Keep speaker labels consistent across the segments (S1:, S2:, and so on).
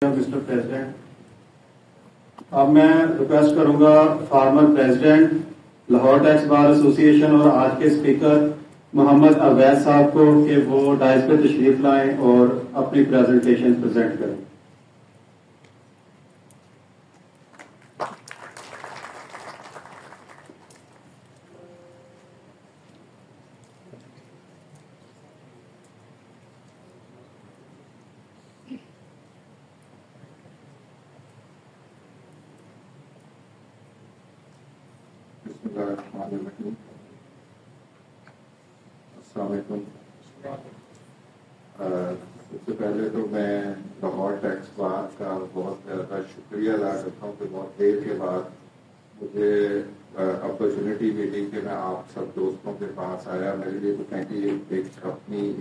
S1: Mister president, اب میں request کروں گا فارمر پریزیڈنٹ لاہور ٹیکس بار ایسوسی ایشن اور آج کے اسپیکر محمد عویس صاحب کو کہ وہ ڈائز پہ تشریف لائیں اور اپنی پریزنٹیشن پریزنٹ کریں.
S2: السلام علیکم. سب سے پہلے تو میں لاہور ٹیکس بار کا بہت زیادہ شکریہ ادا کرتا ہوں کہ بہت دیر کے بعد مجھے اپرچونیٹی ملی کہ میں آپ سب دوستوں کے پاس آیا. میرے لیے تو کہیں ایک اپنی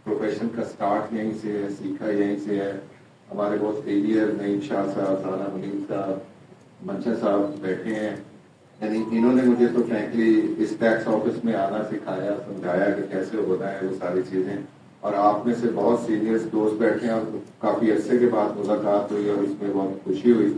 S2: پروفیشن کا سٹارٹ یہیں سے ہے، سیکھا یہیں سے ہے. ہمارے بہت سینئر نعیم شاہ صاحب، رانا منیر صاحب، منشا صاحب بیٹھے ہیں. یعنی انہوں نے مجھے تو فرینکلی اس ٹیکس آفس میں آنا سکھایا، سمجھایا کہ کیسے ہوتا ہے وہ ساری چیزیں. اور آپ میں سے بہت سینئرس دوست بیٹھے ہیں اور کافی عرصے کے بعد ملاقات ہوئی اور اس میں بہت خوشی ہوئی.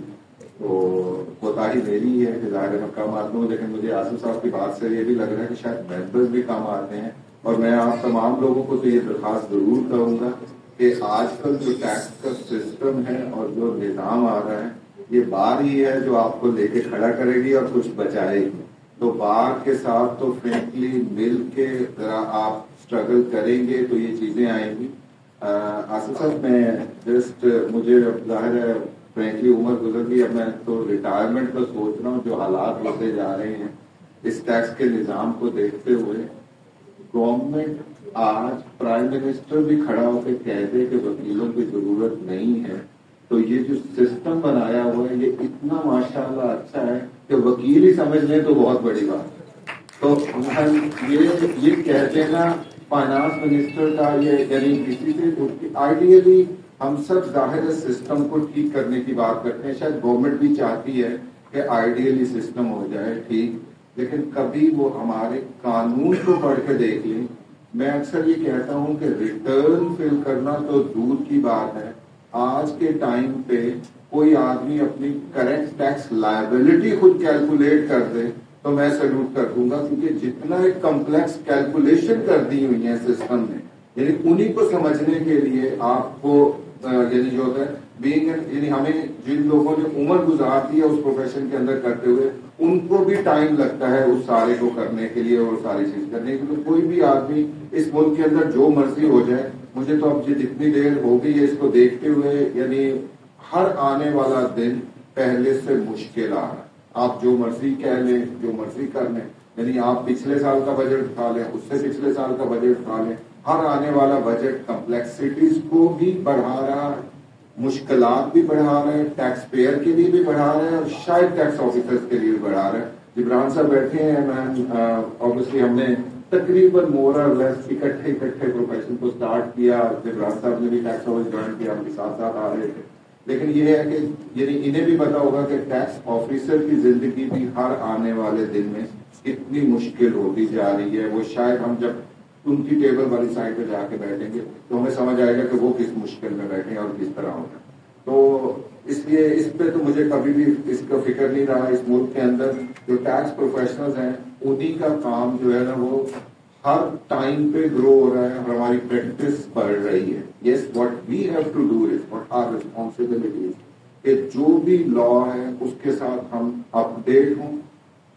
S2: تو کوتاہی میری ہے کہ ظاہر میں کم آتا ہوں، لیکن مجھے آصف صاحب کی بات سے یہ بھی لگ رہا ہے کہ شاید ممبرز بھی کم آتے ہیں. اور میں آپ تمام لوگوں کو تو یہ درخواست ضرور کروں گا کہ آج کل جو ٹیکس کا سسٹم ہے اور جو نظام آ رہا ہے، یہ بار ہی ہے جو آپ کو لے کے کھڑا کرے گی اور کچھ بچائے گی. تو بار کے ساتھ تو فرینکلی مل کے ذرا آپ اسٹرگل کریں گے تو یہ چیزیں آئیں گی. آصف صاحب میں جسٹ مجھے ظاہر ہے فرینکلی عمر گزر گئی، اب میں تو ریٹائرمنٹ کا سوچ رہا ہوں. جو حالات ہوتے جا رہے ہیں اس ٹیکس کے نظام کو دیکھتے ہوئے، گورنمنٹ آج پرائم منسٹر بھی کھڑا ہو کے کہہ دے کہ وکیلوں کی ضرورت نہیں ہے، تو یہ جو سسٹم بنایا ہوا ہے یہ اتنا ماشاءاللہ اچھا ہے کہ وکیل ہی سمجھ لیں تو بہت بڑی بات ہے. تو یہ کہتے نا فائنانس منسٹر کا یہ یعنی کسی سے آئیڈیلی ہم سب ظاہر سسٹم کو ٹھیک کرنے کی بات کرتے ہیں. شاید گورنمنٹ بھی چاہتی ہے کہ آئیڈیلی سسٹم ہو جائے ٹھیک، لیکن کبھی وہ ہمارے قانون کو پڑھ کے دیکھ لیں. میں اکثر یہ کہتا ہوں کہ ریٹرن فل کرنا تو دور کی بات ہے، آج کے ٹائم پہ کوئی آدمی اپنی کریکٹ ٹیکس لائبلٹی خود کیلکولیٹ کر دے تو میں سیلوٹ کر دوں گا، کیونکہ جتنا ایک کمپلیکس کیلکولیشن کر دی ہوئی ہیں سسٹم نے، یعنی انہی کو سمجھنے کے لیے آپ کو یعنی جو ہوتا ہے یعنی ہمیں جن لوگوں نے عمر گزار دی ہے اس پروفیشن کے اندر کرتے ہوئے، ان کو بھی ٹائم لگتا ہے اس سارے کو کرنے کے لیے اور ساری چیز کرنے کے لیے. کوئی بھی آدمی اس ملک کے اندر جو مرضی ہو جائے، مجھے تو اب جتنی دیر ہو گئی ہے اس کو دیکھتے ہوئے یعنی ہر آنے والا دن پہلے سے مشکل آ رہا ہے. آپ جو مرضی کہہ لیں، جو مرضی کر لیں، یعنی آپ پچھلے سال کا بجٹ اٹھا لیں، اس سے پچھلے سال کا بجٹ اٹھا لیں، ہر آنے والا بجٹ کمپلیکسٹیز کو بھی بڑھا رہا ہے، مشکلات بھی بڑھا رہے ہیں، ٹیکس پیئر کے لیے بھی بڑھا رہے ہیں اور شاید ٹیکس آفیسرز کے لیے بھی بڑھا رہے ہیں. جبران صاحب بیٹھے ہیں، obviously ہم نے تقریباً مور اور لیس اکٹھے پروفیشن کو سٹارٹ کیا. جبران صاحب نے بھی ٹیکس آفس جوائن کیا، ہم کے ساتھ ساتھ آ رہے تھے. لیکن یہ ہے کہ یعنی انہیں بھی پتا ہوگا کہ ٹیکس آفیسر کی زندگی بھی ہر آنے والے دن میں اتنی مشکل ہوتی جا رہی ہے. وہ شاید ہم جب ان کی ٹیبل والی سائڈ پہ جا کے بیٹھیں گے تو ہمیں سمجھ آئے گا کہ وہ کس مشکل میں بیٹھے اور کس طرح ہوگا. تو اس لیے اس پہ تو مجھے کبھی بھی اس کا فکر نہیں رہا. اس ملک کے اندر جو ٹیکس پروفیشنلز ہیں انہی کا کام جو ہے نا وہ ہر ٹائم پہ گرو ہو رہا ہے اور ہماری پریکٹس بڑھ رہی ہے. Yes what we have to do is what are responsibility کہ جو بھی لا ہے اس کے ساتھ ہم اپڈیٹ ہوں.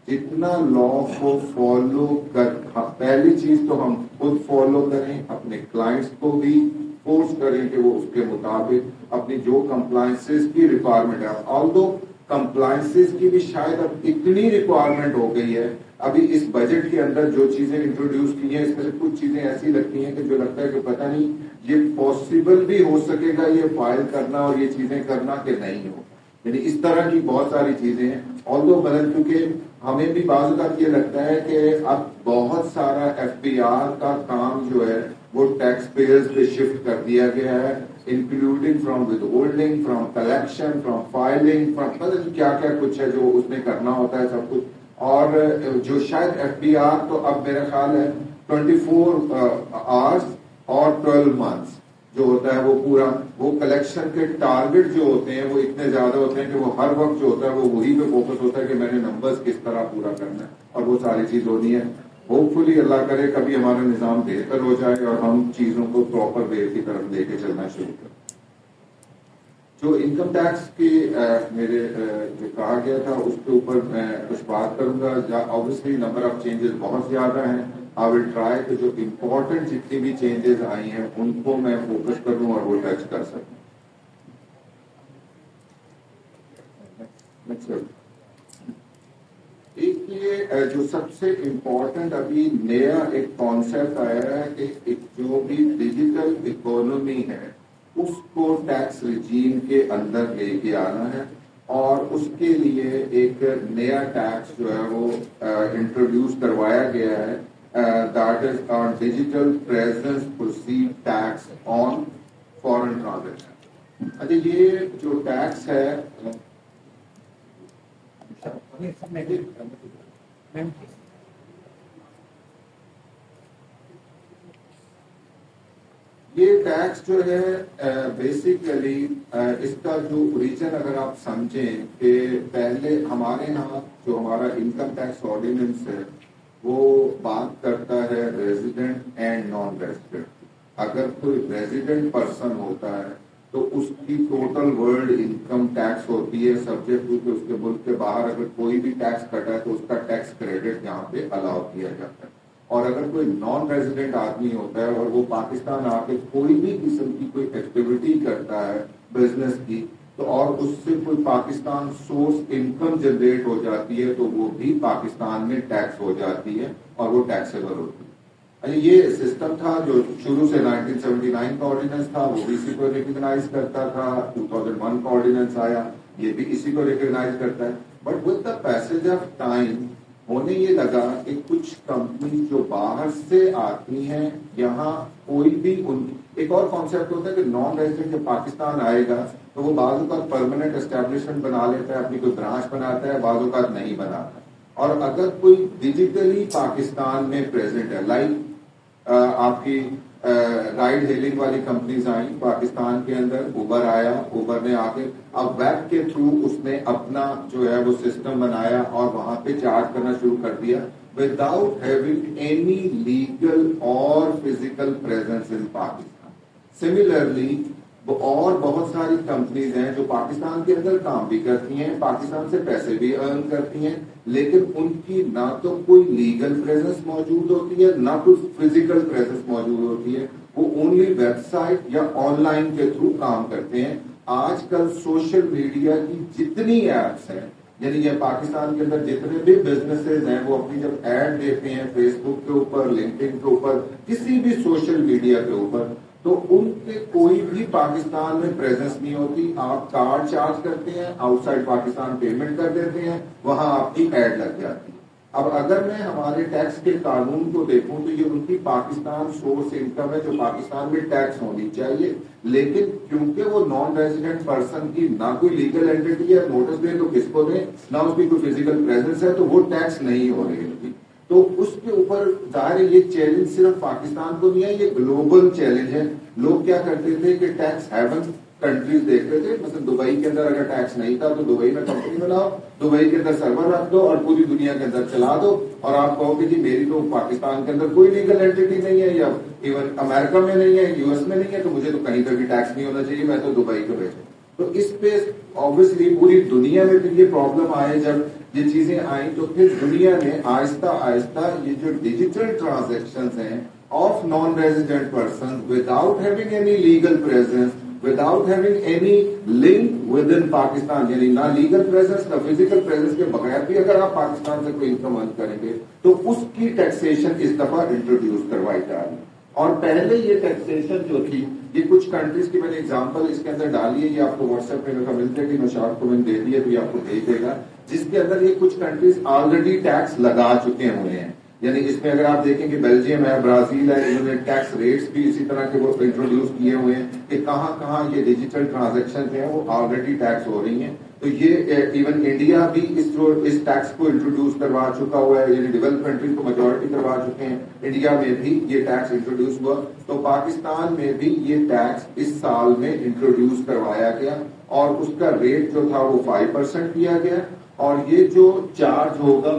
S2: جتنا لا کو فالو کر پہلی چیز تو ہم خود فالو کریں، اپنے کلائنٹس کو بھی فورس کریں کہ وہ اس کے مطابق اپنی جو کمپلائنسز کی ریکوائرمنٹ ہے، آلدو کمپلائنسز کی بھی شاید اب اتنی ریکوائرمنٹ ہو گئی ہے. ابھی اس بجٹ کے اندر جو چیزیں انٹروڈیوس کی ہیں اس میں سے کچھ چیزیں ایسی لگتی ہیں کہ جو لگتا ہے کہ پتہ نہیں یہ پاسبل بھی ہو سکے گا یہ فائل کرنا اور یہ چیزیں کرنا کہ نہیں ہو. یعنی اس طرح کی بہت ساری چیزیں ہیں. آلدو مگر کیونکہ ہمیں بھی بعض اوقات یہ لگتا ہے کہ اب بہت سارا FBR کا کام جو ہے وہ ٹیکس پیئرز پہ شفٹ کر دیا گیا ہے، including from with holding, from collection, from filing, from پتہ نہیں کیا کیا کچھ ہے جو اس میں کرنا ہوتا ہے سب کچھ. اور جو شاید FBR تو اب میرا خیال ہے 24 hours اور 12 months جو ہوتا ہے وہ پورا وہ کلیکشن کے ٹارگٹ جو ہوتے ہیں وہ اتنے زیادہ ہوتے ہیں کہ وہ ہر وقت جو ہوتا ہے وہ وہی پہ فوکس ہوتا ہے کہ میں نے نمبرز کس طرح پورا کرنا ہے اور وہ ساری چیز ہونی ہے. ہوپ فلی اللہ کرے کبھی ہمارا نظام بہتر ہو جائے اور ہم چیزوں کو پراپر وے کی طرف لے کے چلنا شروع کریں. جو انکم ٹیکس کی میرے جو کہا گیا تھا اس کے اوپر میں کچھ بات کروں گا. آبویسلی نمبر آف چینجز بہت زیادہ ہیں. آئی ول ٹرائی کہ جو امپورٹنٹ جتنی بھی چینجز آئی ہیں ان کو میں فوکس کروں اور وہ ٹچ کر سکوں. ایک یہ جو سب سے امپورٹنٹ ابھی نیا ایک کانسیپٹ آیا ہے کہ جو بھی ڈیجیٹل اکانومی ہے اس کو ٹیکس ریجیم کے اندر لے کے آنا ہے اور اس کے لیے ایک نیا ٹیکس جو ہے وہ انٹروڈیوس کروایا گیا ہے. That is on digital presence proceed tax on foreign transaction. اچھا یہ جو ٹیکس ہے یہ ٹیکس جو ہے بیسیکلی اس کا جو اوریجن اگر آپ سمجھیں کہ پہلے ہمارے یہاں جو ہمارا انکم ٹیکس آرڈیننس ہے وہ بات کرتا ہے ریزیڈنٹ اینڈ نان ریزیڈنٹ. اگر کوئی ریزیڈنٹ پرسن ہوتا ہے تو اس کی ٹوٹل ورلڈ انکم ٹیکس ہوتی ہے سبجیکٹ ٹو کہ اس کے ملک کے باہر اگر کوئی بھی ٹیکس کٹا ہے تو اس کا ٹیکس کریڈٹ یہاں پہ الاؤ کیا جاتا ہے. اور اگر کوئی نان ریزیڈنٹ آدمی ہوتا ہے اور وہ پاکستان آ کے کوئی بھی قسم کی کوئی ایکٹیویٹی کرتا ہے بزنس کی تو اور اس سے کوئی پاکستان سورس انکم جنریٹ ہو جاتی ہے تو وہ بھی پاکستان میں ٹیکس ہو جاتی ہے اور وہ ٹیکسیبل ہوتی ہے. یہ سسٹم تھا جو شروع سے 1979 کا آرڈیننس تھا وہ بھی اسی کو ریکگنائز کرتا تھا. 2001 کا آرڈیننس آیا یہ بھی اسی کو ریکگنائز کرتا ہے. But with the passage of time ہونے یہ لگا کہ کچھ کمپنی جو باہر سے آتی ہیں یہاں کوئی بھی ان ایک اور کانسیپٹ ہوتا ہے کہ نان ریزیڈنٹ جب پاکستان آئے گا تو وہ بعض اوقات پرماننٹ اسٹیبلشمنٹ بنا لیتا ہے اپنی کوئی برانچ بناتا ہے بعض اوقات نہیں بناتا. اور اگر کوئی ڈیجیٹلی پاکستان میں پریزنٹ ہے لائک آپ کی رائڈ ہیلنگ والی کمپنیز آئیں پاکستان کے اندر اوبر آیا اوبر نے آ کے اب ویب کے تھرو اس نے اپنا جو ہے وہ سسٹم بنایا اور وہاں پہ چارج کرنا شروع کر دیا وداؤٹ ہیونگ اینی لیگل اور physical presence in Pakistan. Similarly اور بہت ساری کمپنیز ہیں جو پاکستان کے اندر کام بھی کرتی ہیں پاکستان سے پیسے بھی ارن کرتی ہیں لیکن ان کی نہ تو کوئی لیگل پریزنس موجود ہوتی ہے نہ کوئی فزیکل پریزنس موجود ہوتی ہے. وہ اونلی ویب سائٹ یا آن لائن کے تھرو کام کرتے ہیں. آج کل سوشل میڈیا کی جتنی ایپس ہیں یعنی یہ پاکستان کے اندر جتنے بھی بزنسز ہیں وہ اپنی جب ایڈ دیتے ہیں فیس بک کے اوپر لنکڈ کے اوپر کسی بھی سوشل میڈیا کے اوپر تو ان کے کوئی بھی پاکستان میں پریزنس نہیں ہوتی. آپ کارڈ چارج کرتے ہیں آؤٹ سائڈ پاکستان پیمنٹ کر دیتے ہیں وہاں آپ کی ایڈ لگ جاتی ہے. اب اگر میں ہمارے ٹیکس کے قانون کو دیکھوں تو یہ ان کی پاکستان سورس انکم ہے جو پاکستان میں ٹیکس ہونی چاہیے لیکن کیونکہ وہ نان ریزیڈنٹ پرسن کی نہ کوئی لیگل اینٹی ہے نوٹس دیں تو کس کو دیں نہ اس کی کوئی فزیکل پریزنس ہے تو وہ ٹیکس نہیں ہو رہی ہوتی. تو اس کے اوپر ظاہر یہ چیلنج صرف پاکستان کو نہیں ہے یہ گلوبل چیلنج ہے. لوگ کیا کرتے تھے کہ ٹیکس ہیون کنٹریز دیکھتے تھے مثلا دبئی کے اندر اگر ٹیکس نہیں تھا تو دبئی میں کمپنی بناؤ دبئی کے اندر سرور رکھ دو اور پوری دنیا کے اندر چلا دو اور آپ کہو کہ جی میری تو پاکستان کے اندر کوئی لیگل اینٹی نہیں ہے یا ایون امریکہ میں نہیں ہے یو ایس میں نہیں ہے تو مجھے تو کہیں پہ بھی ٹیکس نہیں ہونا چاہیے میں تو دبئی کو بھیجوں. تو اس پہ آبویسلی پوری دنیا میں پھر یہ پرابلم آئے جب یہ چیزیں آئیں تو پھر دنیا نے آہستہ آہستہ یہ جو ڈیجیٹل ٹرانزیکشنز ہیں of non resident person without having any legal presence without having any link with in Pakistan یعنی نہ لیگل پریزنس نہ فزیکل پریزنس کے بغیر بھی اگر آپ پاکستان سے کوئی انکم ارن کریں گے تو اس کی ٹیکسیشن اس دفعہ انٹروڈیوس کروائی جا رہی ہے. اور پہلے یہ ٹیکسیشن جو تھی یہ کچھ کنٹریز کی میں نے اگزامپل اس کے اندر ڈالی ہے یہ آپ کو واٹس ایپ پہ ملتے کہ نشاط کو میں نے دے دی ہے تو یہ آپ کو بھیج دے گا جس کے اندر یہ کچھ کنٹریز آلریڈی ٹیکس لگا چکے ہوئے ہیں. یعنی اس میں اگر آپ دیکھیں کہ بیلجیم ہے برازیل ہے انہوں نے ٹیکس ریٹس بھی اسی طرح کے وہ انٹروڈیوس کیے ہوئے ہیں کہ کہاں کہاں یہ ڈیجیٹل ٹرانزیکشن جو ہیں وہ آلریڈی ٹیکس ہو رہی ہیں. تو یہ ایون انڈیا بھی اس ٹیکس کو انٹروڈیوس کروا چکا ہوا ہے، یعنی ڈیولپ کنٹریز کو میجورٹی کروا چکے ہیں، انڈیا میں بھی یہ ٹیکس انٹروڈیوس ہوا، تو پاکستان میں بھی یہ ٹیکس اس سال میں انٹروڈیوس کروایا گیا اور اس کا ریٹ جو تھا وہ 5% کیا گیا، اور یہ جو چارج ہوگا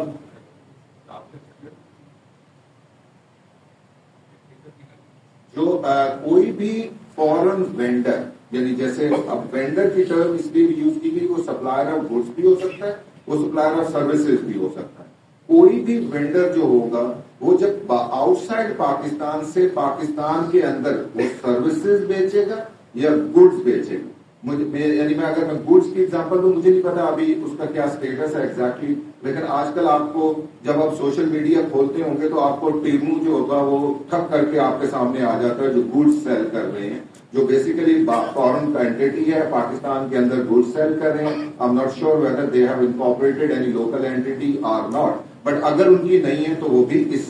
S2: جو کوئی بھی فورن وینڈر، یعنی جیسے اب وینڈر کی ٹرم اس لیے یوز کی گئی، وہ سپلائر آف گڈس بھی ہو سکتا ہے، وہ سپلائر آف سروسز بھی ہو سکتا ہے. کوئی بھی وینڈر جو ہوگا وہ جب آؤٹ سائڈ پاکستان سے پاکستان کے اندر وہ سروسز بیچے گا یا گڈس بیچے گا. یعنی اگر میں گڈس کی ایگزامپل دوں، مجھے نہیں پتا ابھی اس کا کیا اسٹیٹس ہے ایگزیکٹلی، لیکن آج کل آپ کو جب آپ سوشل میڈیا کھولتے ہوں گے تو آپ کو ٹیمو جو ہوگا وہ ٹھپ کر کے آپ کے سامنے آ جاتا ہے جو گڈس سیل کر رہے ہیں، جو بیسیکلی فورن کا اینٹی ہے، پاکستان کے اندر گڈس سیل کر رہے ہیں. I am not sure whether they have incorporated any local entity or not, but اگر ان کی نہیں ہے تو وہ بھی اس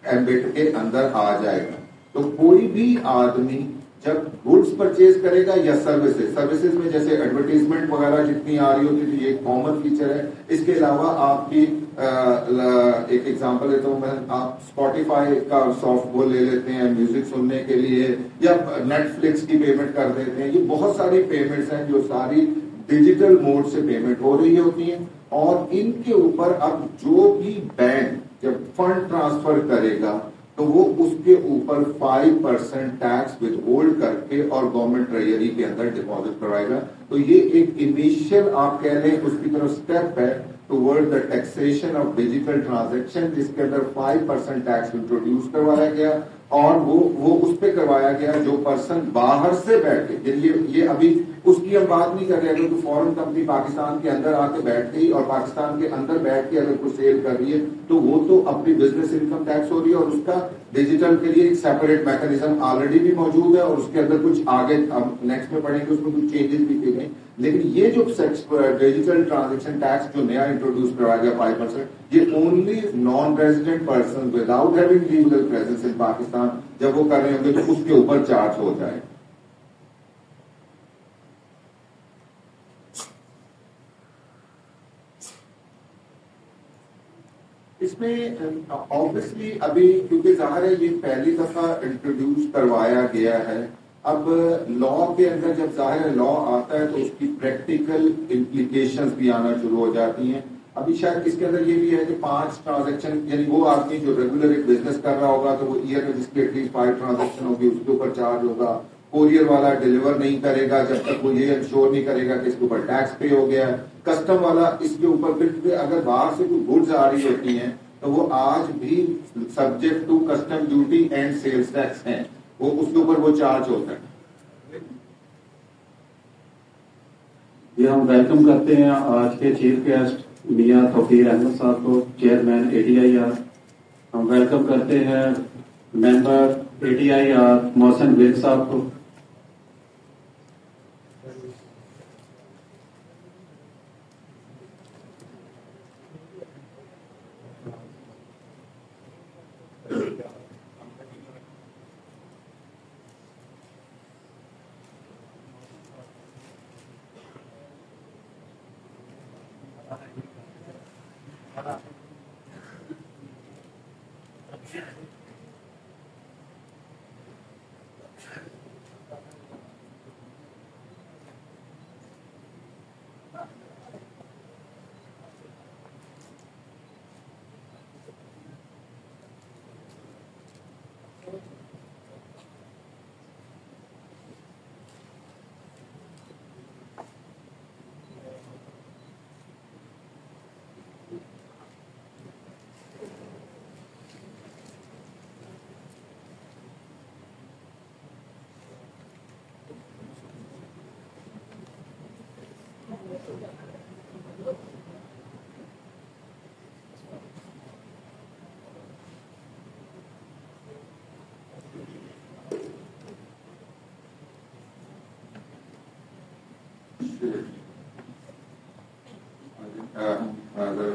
S2: ایمبٹ کے اندر آ جائے گا. تو کوئی بھی آدمی جب گڈس پرچیز کرے گا یا سروسز میں جیسے ایڈورٹیزمنٹ وغیرہ جتنی آ رہی ہوتی تھی، یہ کامن فیچر ہے. اس کے علاوہ آپ کی ایک ایگزامپل دیتا ہوں میں، آپ اسپوٹیفائی کا سافٹ وہ لے لیتے ہیں میوزک سننے کے لیے، یا نیٹ فلکس کی پیمنٹ کر دیتے ہیں. یہ بہت ساری پیمنٹس ہیں جو ساری ڈیجیٹل موڈ سے پیمنٹ ہو رہی ہوتی ہیں، اور ان کے اوپر اب جو بھی بینک جب فنڈ ٹرانسفر کرے گا تو وہ اس کے اوپر 5% ٹیکس ود ہولڈ کر کے اور گورنمنٹ ٹریجری کے اندر ڈپازٹ کروائے گا. تو یہ ایک انیشیل آپ کہہ لیں اس کی طرف اسٹیپ ہے toward the taxation of digital transaction, جس کے اندر 5% ٹیکس انٹروڈیوس کروایا گیا، اور وہ اس پہ کروایا گیا جو پرسن باہر سے بیٹھ کے، یہ ابھی اس کی ہم بات نہیں کر رہے. اگر کوئی فورن کمپنی پاکستان کے اندر آ کے بیٹھ گئی اور پاکستان کے اندر بیٹھ کے اگر کوئی سیل کر رہی ہے تو وہ تو اپنی بزنس انکم ٹیکس ہو رہی ہے، اور اس کا ڈیجیٹل کے لیے ایک سیپریٹ میکانزم آلریڈی بھی موجود ہے، اور اس کے اندر کچھ آگے نیکسٹ میں پڑھیں گے اس میں کچھ چینجز بھی کی گئی. لیکن یہ جو ڈیجیٹل ٹرانزیکشن ٹیکس جو نیا انٹروڈیوس کرایا گیا 5%، یہ only non resident person without having legal presence in Pakistan جب وہ کر رہے ہوں گے تو اس کے اوپر چارج ہو جائے. اس میں آبویسلی ابھی کیونکہ ظاہر ہے یہ پہلی دفعہ انٹروڈیوس کروایا گیا ہے، اب لا کے اندر جب ظاہر لا آتا ہے تو اس کی پریکٹیکل امپلیکیشنز بھی آنا شروع ہو جاتی ہیں. ابھی شاید اس کے اندر یہ بھی ہے کہ 5 ٹرانزیکشن، یعنی وہ آدمی جو ریگولر ایک بزنس کر رہا ہوگا تو وہ ایئر میں جس کی ایٹ لیسٹ 5 ٹرانزیکشن ہوگی اس کے اوپر چارج ہوگا. کوریئر والا ڈیلیور نہیں کرے گا جب تک وہ یہ انشور نہیں کرے گا کہ اس کے اوپر ٹیکس پے ہو گیا ہے. کسٹم والا اس کے اوپر پھر اگر باہر سے کوئی گڈز آ رہی ہوتی ہیں تو وہ آج بھی subject to custom duty and sales tax ہیں، وہ اس کے اوپر وہ چارج ہوتا ہے.
S1: یہ ہم ویلکم کرتے ہیں آج کے چیف گیسٹ میاں توقیر احمد صاحب کو، چیئرمین ATIR. ہم ویلکم کرتے ہیں ممبر ATIR محسن ویل صاحب کو.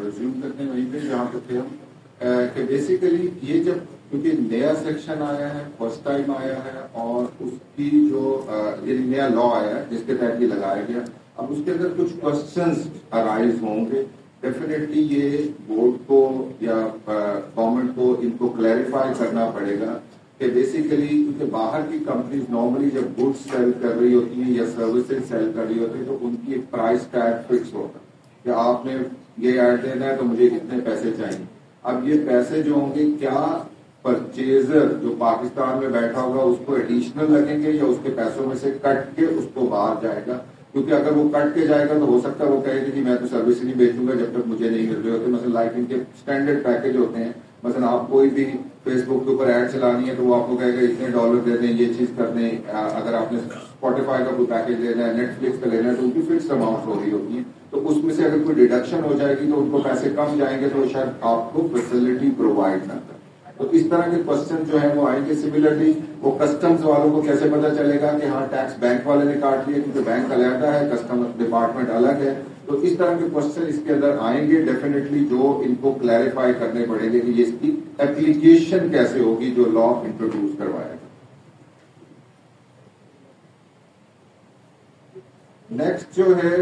S2: ریزیوم کرتے ہیں وہیں پہ جہاں پہ تھے ہم، کہ بیسیکلی یہ جب کیونکہ نیا سیکشن آیا ہے، فرسٹ ٹائم آیا ہے، اور اس کی جو یعنی نیا لا آیا ہے جس کے تحت یہ لگایا گیا. اب اس کے اندر کچھ کوشچنز ارائز ہوں گے. ڈیفینیٹلی یہ بورڈ کو یا گورنمنٹ کو ان کو کلیریفائی کرنا پڑے گا کہ بیسیکلی کیونکہ باہر کی کمپنیز نارملی جب گڈس سیل کر رہی ہوتی ہیں یا سروسز سیل کر رہی ہوتی ہیں تو ان کی ایک پرائز ٹیگ فکس ہوتا ہے کہ آپ نے یہ ایڈ دینا ہے تو مجھے اتنے پیسے چاہیے. اب یہ پیسے جو ہوں گے کیا پرچیزر جو پاکستان میں بیٹھا ہوگا اس کو ایڈیشنل لگیں گے یا اس کے پیسوں میں سے کٹ کے اس کو باہر جائے گا؟ کیونکہ اگر وہ کٹ کے جائے گا تو ہو سکتا ہے وہ کہے گا کہ میں تو سروس نہیں بیچوں گا جب تک مجھے نہیں مل رہے ہوتے. مثلا لائک ان کے اسٹینڈرڈ پیکج ہوتے ہیں. مثلا آپ کوئی بھی فیس بک کے اوپر ایڈ چلانی ہے تو وہ آپ کو کہے گا اتنے ڈالر دے دیں, یہ چیز کر دیں. اگر آپ نے اسپوٹیفائی کا کوئی پیکج لینا ہے, نیٹ فلکس کا لینا ہے تو ان کی فکس اماؤنٹ ہو رہی ہوتی ہے. تو اس میں سے اگر کوئی ڈیڈکشن ہو جائے گی تو ان کو پیسے کم جائیں گے تو شاید آپ کو فیسلٹی پرووائڈ نہ کریں. تو اس طرح کے کوشچن جو ہے وہ آئیں گے. سملرلی وہ کسٹمز والوں کو کیسے پتا چلے گا کہ ہاں ٹیکس بینک والے نے کاٹ لیا کیونکہ بینک علیحدہ ہے, کسٹمر ڈپارٹمنٹ الگ ہے. تو اس طرح کے کوشچن اس کے اندر آئیں گے ڈیفینیٹلی جو ان کو کلیریفائی کرنے پڑیں گے کہ یہ اس کی اپلیکیشن کیسے ہوگی جو لا انٹروڈیوس کروایا گا. نیکسٹ جو ہے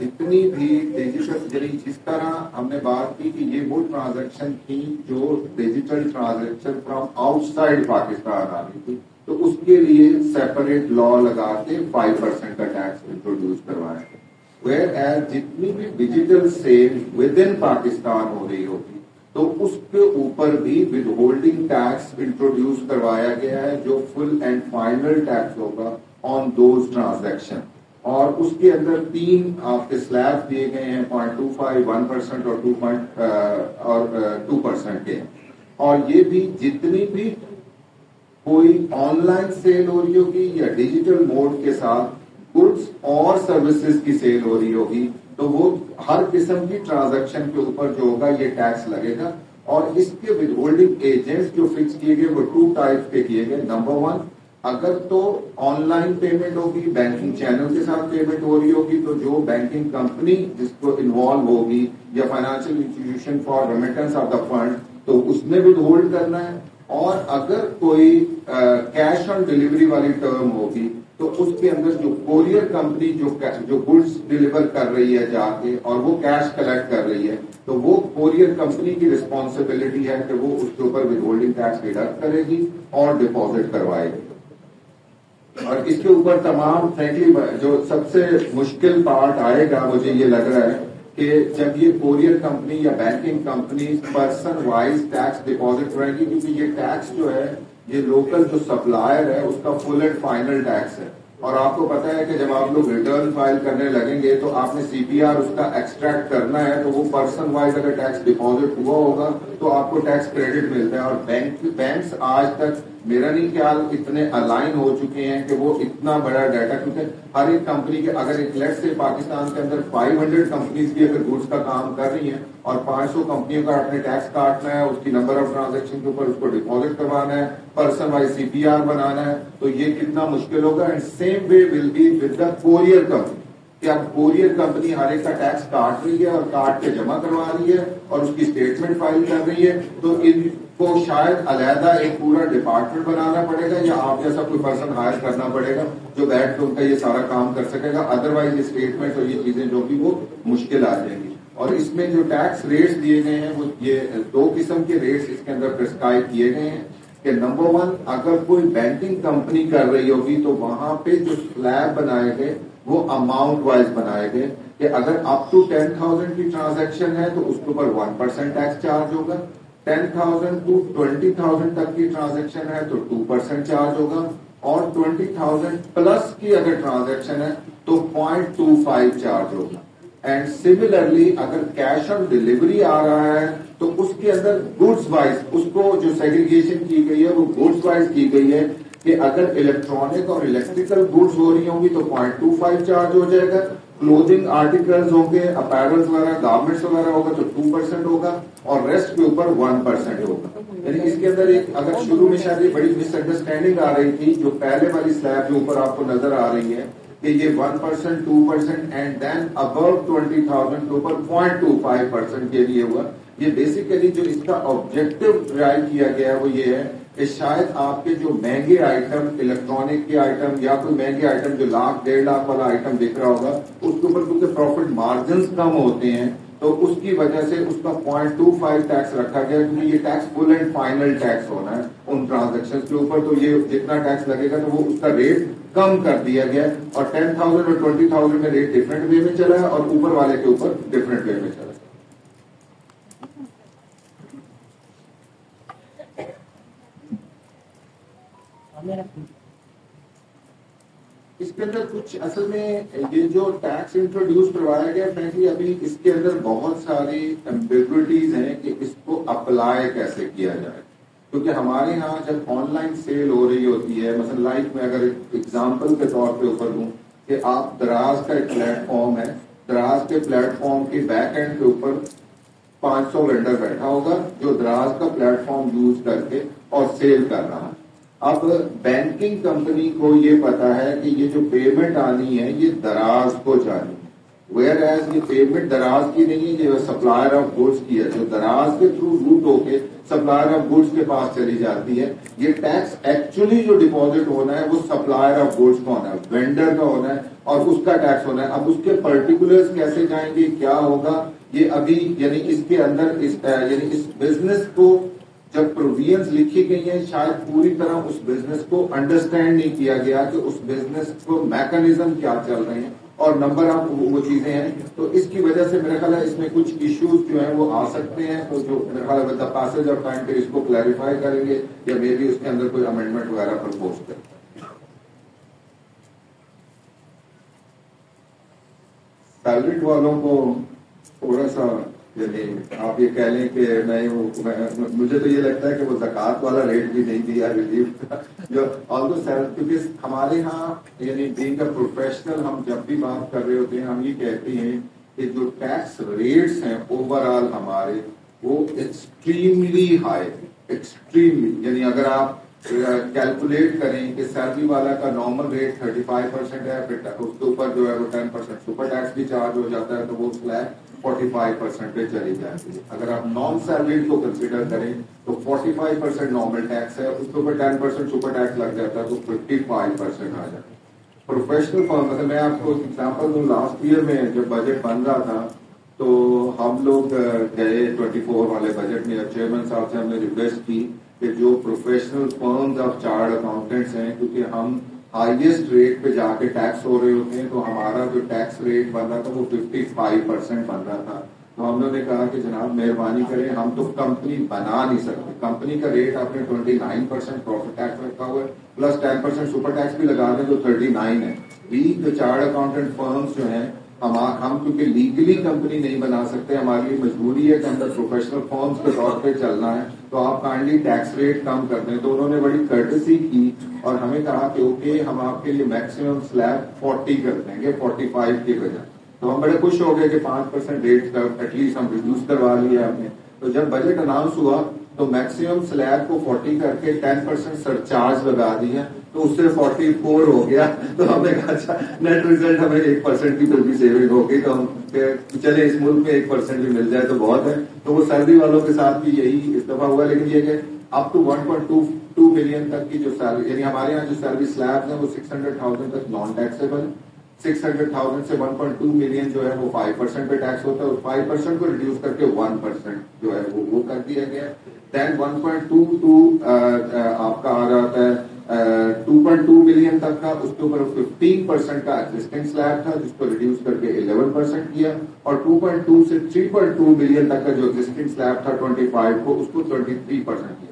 S2: جتنی بھی ڈیجیٹل جس طرح ہم نے بات کی کہ یہ وہ ٹرانزیکشن تھی جو digital transaction from outside Pakistan آ رہی تھی تو اس کے لیے سیپریٹ لا لگا کے 5% کا ٹیکس انٹروڈیوس کروایا گیا. ویئر ایز جتنی بھی digital sale within Pakistan ہو رہی ہوگی تو اس کے اوپر بھی ود ہولڈنگ ٹیکس انٹروڈیوس کروایا گیا ہے جو فل اینڈ فائنل ٹیکس ہوگا آن دوز ٹرانزیکشن. اور اس کے اندر 3 آپ کے سلیب دیے گئے ہیں 0.25, 1% اور 2% کے. اور یہ بھی جتنی بھی کوئی آن لائن سیل ہو رہی ہوگی یا ڈیجیٹل موڈ کے ساتھ گڈس اور سروسز کی سیل ہو رہی ہوگی تو وہ ہر قسم کی ٹرانزیکشن کے اوپر جو ہوگا یہ ٹیکس لگے گا. اور اس کے ود ہولڈنگ ایجنٹس جو فکس کیے گئے وہ 2 ٹائپ کے کیے گئے. نمبر 1, اگر تو آن لائن پیمنٹ ہوگی, بینکنگ چینل کے ساتھ پیمنٹ ہو رہی ہوگی تو جو بینکنگ کمپنی جس کو انوالو ہوگی یا financial institution for remittance of the fund تو اس نے ود ہولڈ کرنا ہے. اور اگر کوئی کیش آن ڈلیوری والی ٹرم ہوگی تو اس کے اندر جو کوریئر کمپنی جو گڈس ڈلیور کر رہی ہے جا کے اور وہ کیش کلیکٹ کر رہی ہے تو وہ کوریئر کمپنی کی ریسپانسبلٹی ہے کہ وہ اس کے اوپر ود ہولڈنگ ٹیکس ڈیڈکٹ کرے گی اور ڈپازٹ کروائے گی. اور اس کے اوپر تمام فرینکلی جو سب سے مشکل پارٹ آئے گا مجھے یہ لگ رہا ہے کہ جب یہ کوریئر کمپنی یا banking company person wise tax deposit کرے گی کیونکہ یہ ٹیکس جو ہے یہ لوکل جو سپلائر ہے اس کا فل اینڈ فائنل ٹیکس ہے. اور آپ کو پتا ہے کہ جب آپ لوگ ریٹرن فائل کرنے لگیں گے تو آپ نے CPR اس کا ایکسٹریکٹ کرنا ہے تو وہ پرسن وائز اگر ٹیکس ڈپازٹ ہوا ہوگا تو آپ کو ٹیکس کریڈٹ ملتا ہے. اور بینکس آج تک میرا نہیں خیال اتنے الائن ہو چکے ہیں کہ وہ اتنا بڑا ڈیٹا, کیونکہ ہر ایک کمپنی کے اگر ایک لیٹ سے پاکستان کے اندر 500 کمپنیز بھی اگر گڈس کا کام کر رہی ہیں اور 500 کمپنیوں کا اپنے ٹیکس کاٹنا ہے, اس کی نمبر آف ٹرانزیکشن کے اوپر اس کو ڈپازٹ کروانا ہے, پرسن وائز CPR بنانا ہے تو یہ کتنا مشکل ہوگا. And same way will be with the courier company کہ اب کوریئر کمپنی ہر ایک کا ٹیکس کاٹ رہی ہے اور کاٹ کے جمع کروا رہی ہے اور اس کی اسٹیٹمنٹ فائل کر رہی ہے تو ان کو شاید علیحدہ ایک پورا ڈپارٹمنٹ بنانا پڑے گا یا آپ جیسا کوئی پرسن ہائر کرنا پڑے گا جو بیٹھ کے ان کا یہ سارا کام کر سکے گا. ادروائز یہ اسٹیٹمنٹ اور یہ چیزیں جو بھی وہ مشکل آ جائیں گی. اور اس میں جو ٹیکس ریٹس دیے گئے ہیں وہ یہ 2 قسم کے ریٹس اس کے اندر پرسکرائب کیے گئے ہیں کہ نمبر 1, اگر کوئی بینکنگ کمپنی کر رہی ہوگی تو وہاں پہ جو سلیب بنائے گئے وہ اماؤنٹ وائز بنائے گئے کہ اگر اپ ٹو 10,000 کی ٹرانزیکشن ہے تو اس کے اوپر 1% ٹیکس چارج ہوگا, 10,000 to 20,000 تک کی ٹرانزیکشن ہے تو 2% چارج ہوگا, اور 20,000 پلس کی اگر ٹرانزیکشن ہے تو 0.25 چارج ہوگا. اینڈ سملرلی اگر کیش آن ڈلیوری آ رہا ہے تو اس کے اندر گڈس وائز اس کو جو سیگریگیشن کی گئی ہے وہ گڈس وائز کی گئی ہے کہ اگر الیکٹرانک اور الیکٹریکل گڈس ہو رہی ہوں گی تو 0.25 چارج ہو جائے گا, کلوتھنگ آرٹیکلز ہوں گے, اپیرلز وغیرہ, گارمنٹس وغیرہ ہوگا تو 2% ہوگا اور ریسٹ کے اوپر 1% ہوگا. یعنی اس کے اندر ایک اگر شروع میں شاید یہ بڑی مس انڈرسٹینڈنگ آ رہی تھی جو پہلے والی سلیب جو اوپر آپ کو نظر آ رہی ہے کہ یہ 1%, 2% اینڈ دین ابو 20,000 کے اوپر 0.25% کے لیے ہوا, یہ بیسیکلی جو اس کا آبجیکٹو ڈرائیو کیا گیا ہے وہ یہ ہے کہ شاید آپ کے جو مہنگے آئٹم، الیکٹرانک کے آئٹم یا کوئی مہنگے آئٹم جو 1,00,000-1.5 والا آئٹم دکھ رہا ہوگا اس کے اوپر کیونکہ پروفٹ مارجنز کم ہوتے ہیں تو اس کی وجہ سے اس کا 0.25 ٹیکس رکھا گیا، کیونکہ یہ tax full and final tax ہونا ہے ان ٹرانزیکشن کے اوپر، تو یہ جتنا ٹیکس لگے گا تو وہ اس کا ریٹ کم کر دیا گیا، اور 10,000 اور 20,000 میں ریٹ ڈفرینٹ وے میں چلا ہے اور اوپر والے کے اوپر ڈفرینٹ وے میں چلا ہے۔ اس کے اندر کچھ اصل میں یہ جو ٹیکس انٹروڈیوس کروایا گیا فرینکلی ابھی اس کے اندر بہت ساری ایمبیگوٹیز ہیں کہ اس کو اپلائی کیسے کیا جائے، کیونکہ ہمارے ہاں جب آن لائن سیل ہو رہی ہوتی ہے، مثلا لائک میں اگر ایگزامپل کے طور پہ اوپر دوں کہ آپ دراز کا ایک پلیٹ فارم ہے، دراز کے پلیٹ فارم کے بیک اینڈ کے اوپر 500 وینڈر بیٹھا ہوگا جو دراز کا پلیٹ فارم یوز کر کے اور سیل کر رہا ہے۔ اب بینکنگ کمپنی کو یہ پتا ہے کہ یہ جو پیمنٹ آنی ہے یہ دراز کو جانی ہے، ویئر ایز یہ پیمنٹ دراز کی نہیں ہے، یہ سپلائر آف گڈس کی ہے، جو دراز کے تھرو روٹ ہو کے سپلائر آف گڈس کے پاس چلی جاتی ہے۔ یہ ٹیکس ایکچولی جو ڈپازٹ ہونا ہے وہ سپلائر آف گڈس کا ہونا ہے، وینڈر کا ہونا ہے اور اس کا ٹیکس ہونا ہے۔ اب اس کے پرٹیکولرز کیسے جائیں گے، کیا ہوگا، یہ ابھی یعنی اس کے اندر یعنی اس بزنس کو جب پروویژنز لکھی گئی ہیں شاید پوری طرح اس بزنس کو انڈرسٹینڈ نہیں کیا گیا کہ اس بزنس کو میکانزم کیا چل رہے ہیں اور نمبر آف وہ چیزیں ہیں، تو اس کی وجہ سے میرا خیال ہے اس میں کچھ ایشوز جو ہیں وہ آ سکتے ہیں، تو جو میرا خیال ہے with the passage of time پہ اس کو کلیریفائی کریں گے یا مے بی اس کے اندر کوئی امینڈمنٹ وغیرہ پرپوز کریں گے۔ سیلریڈ والوں کو تھوڑا سا یعنی آپ یہ کہہ لیں کہ مجھے تو یہ لگتا ہے کہ وہ زکوٰۃ والا ریٹ بھی نہیں دیا ریلیف کا، جو کیونکہ ہمارے ہاں یعنی بینگ اے پروفیشنل ہم جب بھی بات کر رہے ہوتے ہیں ہم یہ کہتے ہیں کہ جو ٹیکس ریٹس ہیں اوور آل ہمارے وہ ایکسٹریملی ہائی، ایکسٹریملی، یعنی اگر آپ کیلکولیٹ کریں کہ سیلری والا کا نارمل ریٹ 35% ہے، پھر اس کے اوپر جو ہے وہ 10% سپر ٹیکس بھی چارج ہو جاتا ہے تو وہ سلیب 45% پہ چلی جاتی ہے۔ اگر آپ نان سیلریڈ کو کنسیڈر کریں تو 45% نارمل ٹیکس ہے، اس کے اوپر 10% سپر ٹیکس لگ جاتا ہے تو 55% آ جاتا ہے۔ پروفیشنل فرم مطلب میں آپ کو ایگزامپل دوں، لاسٹ ایئر میں جب بجٹ بن رہا تھا تو ہم لوگ گئے 24 والے بجٹ میں، چیئرمین صاحب سے ہم نے ریکویسٹ کی کہ جو professional firms of chartered accountants ہیں، کیونکہ ہم ہائیسٹ ریٹ پہ جا کے ٹیکس ہو رہے ہوتے ہیں تو ہمارا جو ٹیکس ریٹ بن رہا تھا وہ 55% بن رہا تھا، تو ہم نے کہا کہ جناب مہربانی کریں، ہم تو کمپنی بنا نہیں سکتے، کمپنی کا ریٹ آپ نے 29% پروفٹ ٹیکس رکھا ہوا ہے پلس 10% سپر ٹیکس بھی لگا دیں تو 39 ہے۔ وی جو چارٹرڈ اکاؤنٹنٹ فرمز جو ہیں ہم کیونکہ لیگلی کمپنی نہیں بنا سکتے، ہماری مجبوری ہے کہ ہم پروفیشنل فرمز کے طور پہ چلنا ہے، تو آپ کائنڈلی ٹیکس ریٹ کم کر دیں۔ تو انہوں نے بڑی کرٹسی کی اور ہمیں کہا کہ اوکے ہم آپ کے لیے میکسیمم سلیب 40 کر دیں گے 45 کی بجائے، تو ہم بڑے خوش ہو گئے کہ 5% ریٹ کا ایٹ لیسٹ ہم ریڈیوس کروا لیا آپ نے۔ تو جب بجٹ اناؤنس ہوا تو میکسیمم سلیب کو 40 کر کے 10% سرچارج لگا دیا، تو اس سے 44 ہو گیا، تو ہم نے کہا اچھا نیٹ ریزلٹ ہمیں 1% کی پھر بھی سیونگ ہو گئی، تو ہم چلے اس ملک میں 1% بھی مل جائے تو بہت ہے۔ تو وہ سیلری والوں کے ساتھ بھی یہی اس دفعہ ہوا، لیکن یہ کہ اپ ٹو 1.2 ملین تک کی جو سیلری، یعنی ہمارے یہاں جو سیلری سلیبز ہیں وہ 600,000 تک نان ٹیکسیبل، 600,000 سے 1.2 ملین جو ہے وہ 5% پہ ٹیکس ہوتا ہے، اور 5% کو ریڈیوس کر کے 1% جو ہے وہ کر دیا گیا۔ دین 1.2 ٹو آپ کا آ رہا ہے 2.2 ملین تک کا، اس کے اوپر 15% کا ایگزسٹنگ سلیب تھا جس کو ریڈیوس کر کے 11% کیا، اور 2.2 سے 3.2 ملین تک کا جو ایگزسٹنگ سلیب تھا 25 کو، اس کو 23% کیا۔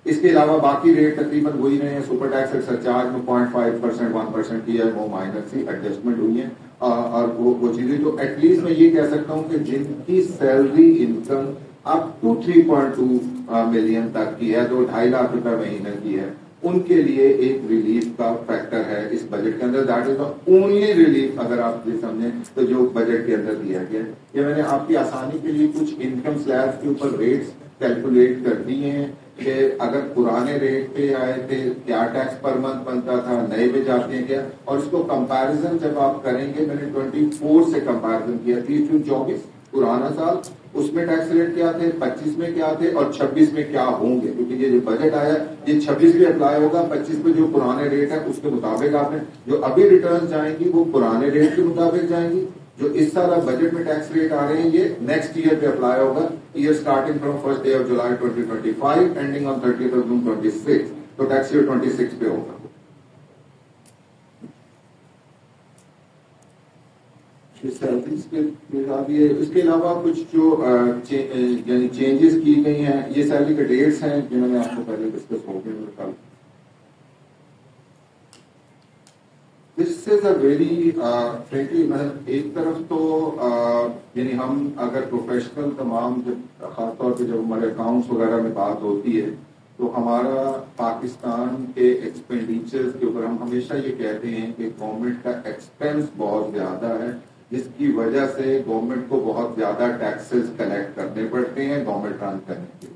S2: اس کے علاوہ باقی ریٹ تقریباً وہی رہے ہیں، سپر ٹیکس ایکسر چارج میں 0.5% 1% کی ہے، وہ مائنر سی ایڈجسٹمنٹ ہوئی ہیں اور وہ چیزیں، تو ایٹ لیسٹ میں یہ کہہ سکتا ہوں کہ جن کی salary income up to 3.2 million تک کی ہے، 2.5 لاکھ روپے مہینے کی ہے، ان کے لیے ایک ریلیف کا فیکٹر ہے اس بجٹ کے اندر۔ That is the only relief اگر آپ یہ سمجھیں تو جو بجٹ کے اندر دیا گیا۔ یہ میں نے آپ کی آسانی کے لیے کچھ انکم سلیبس کے اوپر ریٹس کیلکولیٹ کر دیے ہیں کہ اگر پرانے ریٹ پہ آئے تھے کیا ٹیکس پر منتھ بنتا تھا، نئے پہ جاتے ہیں کیا، اور اس کو کمپیرزن جب آپ کریں گے، میں نے 24 سے کمپیرزن کیا، 30 جون 24 پرانا سال اس میں ٹیکس ریٹ کیا تھے, 25 میں کیا تھے اور 26 میں کیا ہوں گے, کیونکہ یہ جو بجٹ آیا یہ 26 میں اپلائی ہوگا, 25 میں جو پرانے ریٹ ہے اس کے مطابق آپ نے جو ابھی ریٹرن جائیں گی وہ پرانے ریٹ کے مطابق جائیں گی. جو اس سال اب بجٹ میں ٹیکس ریٹ آ رہے ہیں یہ نیکسٹ ایئر پہ اپلائی ہوگا, year starting from 1 July 2025 ending on 30 June 26, تو ٹیکس ایئر 26 پہ ہوگا. سیلریز کے حساب اس کے علاوہ کچھ جو یعنی چینجز کی گئی ہیں, یہ سیلری کے ڈیٹس ہیں جنہوں نے آپ کو پہلے ڈسکس ہو گئے. کل دس از اے ویری فرینکلی ایک طرف تو یعنی ہم اگر پروفیشنل تمام جب خاص طور پہ جب ہمارے اکاؤنٹس وغیرہ میں بات ہوتی ہے تو ہمارا پاکستان کے ایکسپینڈیچر کے اوپر ہم ہمیشہ یہ کہتے ہیں کہ گورنمنٹ کا ایکسپینس بہت زیادہ ہے, جس کی وجہ سے گورنمنٹ کو بہت زیادہ ٹیکسز کلیکٹ کرنے پڑتے ہیں گورنمنٹ رن کرنے کے.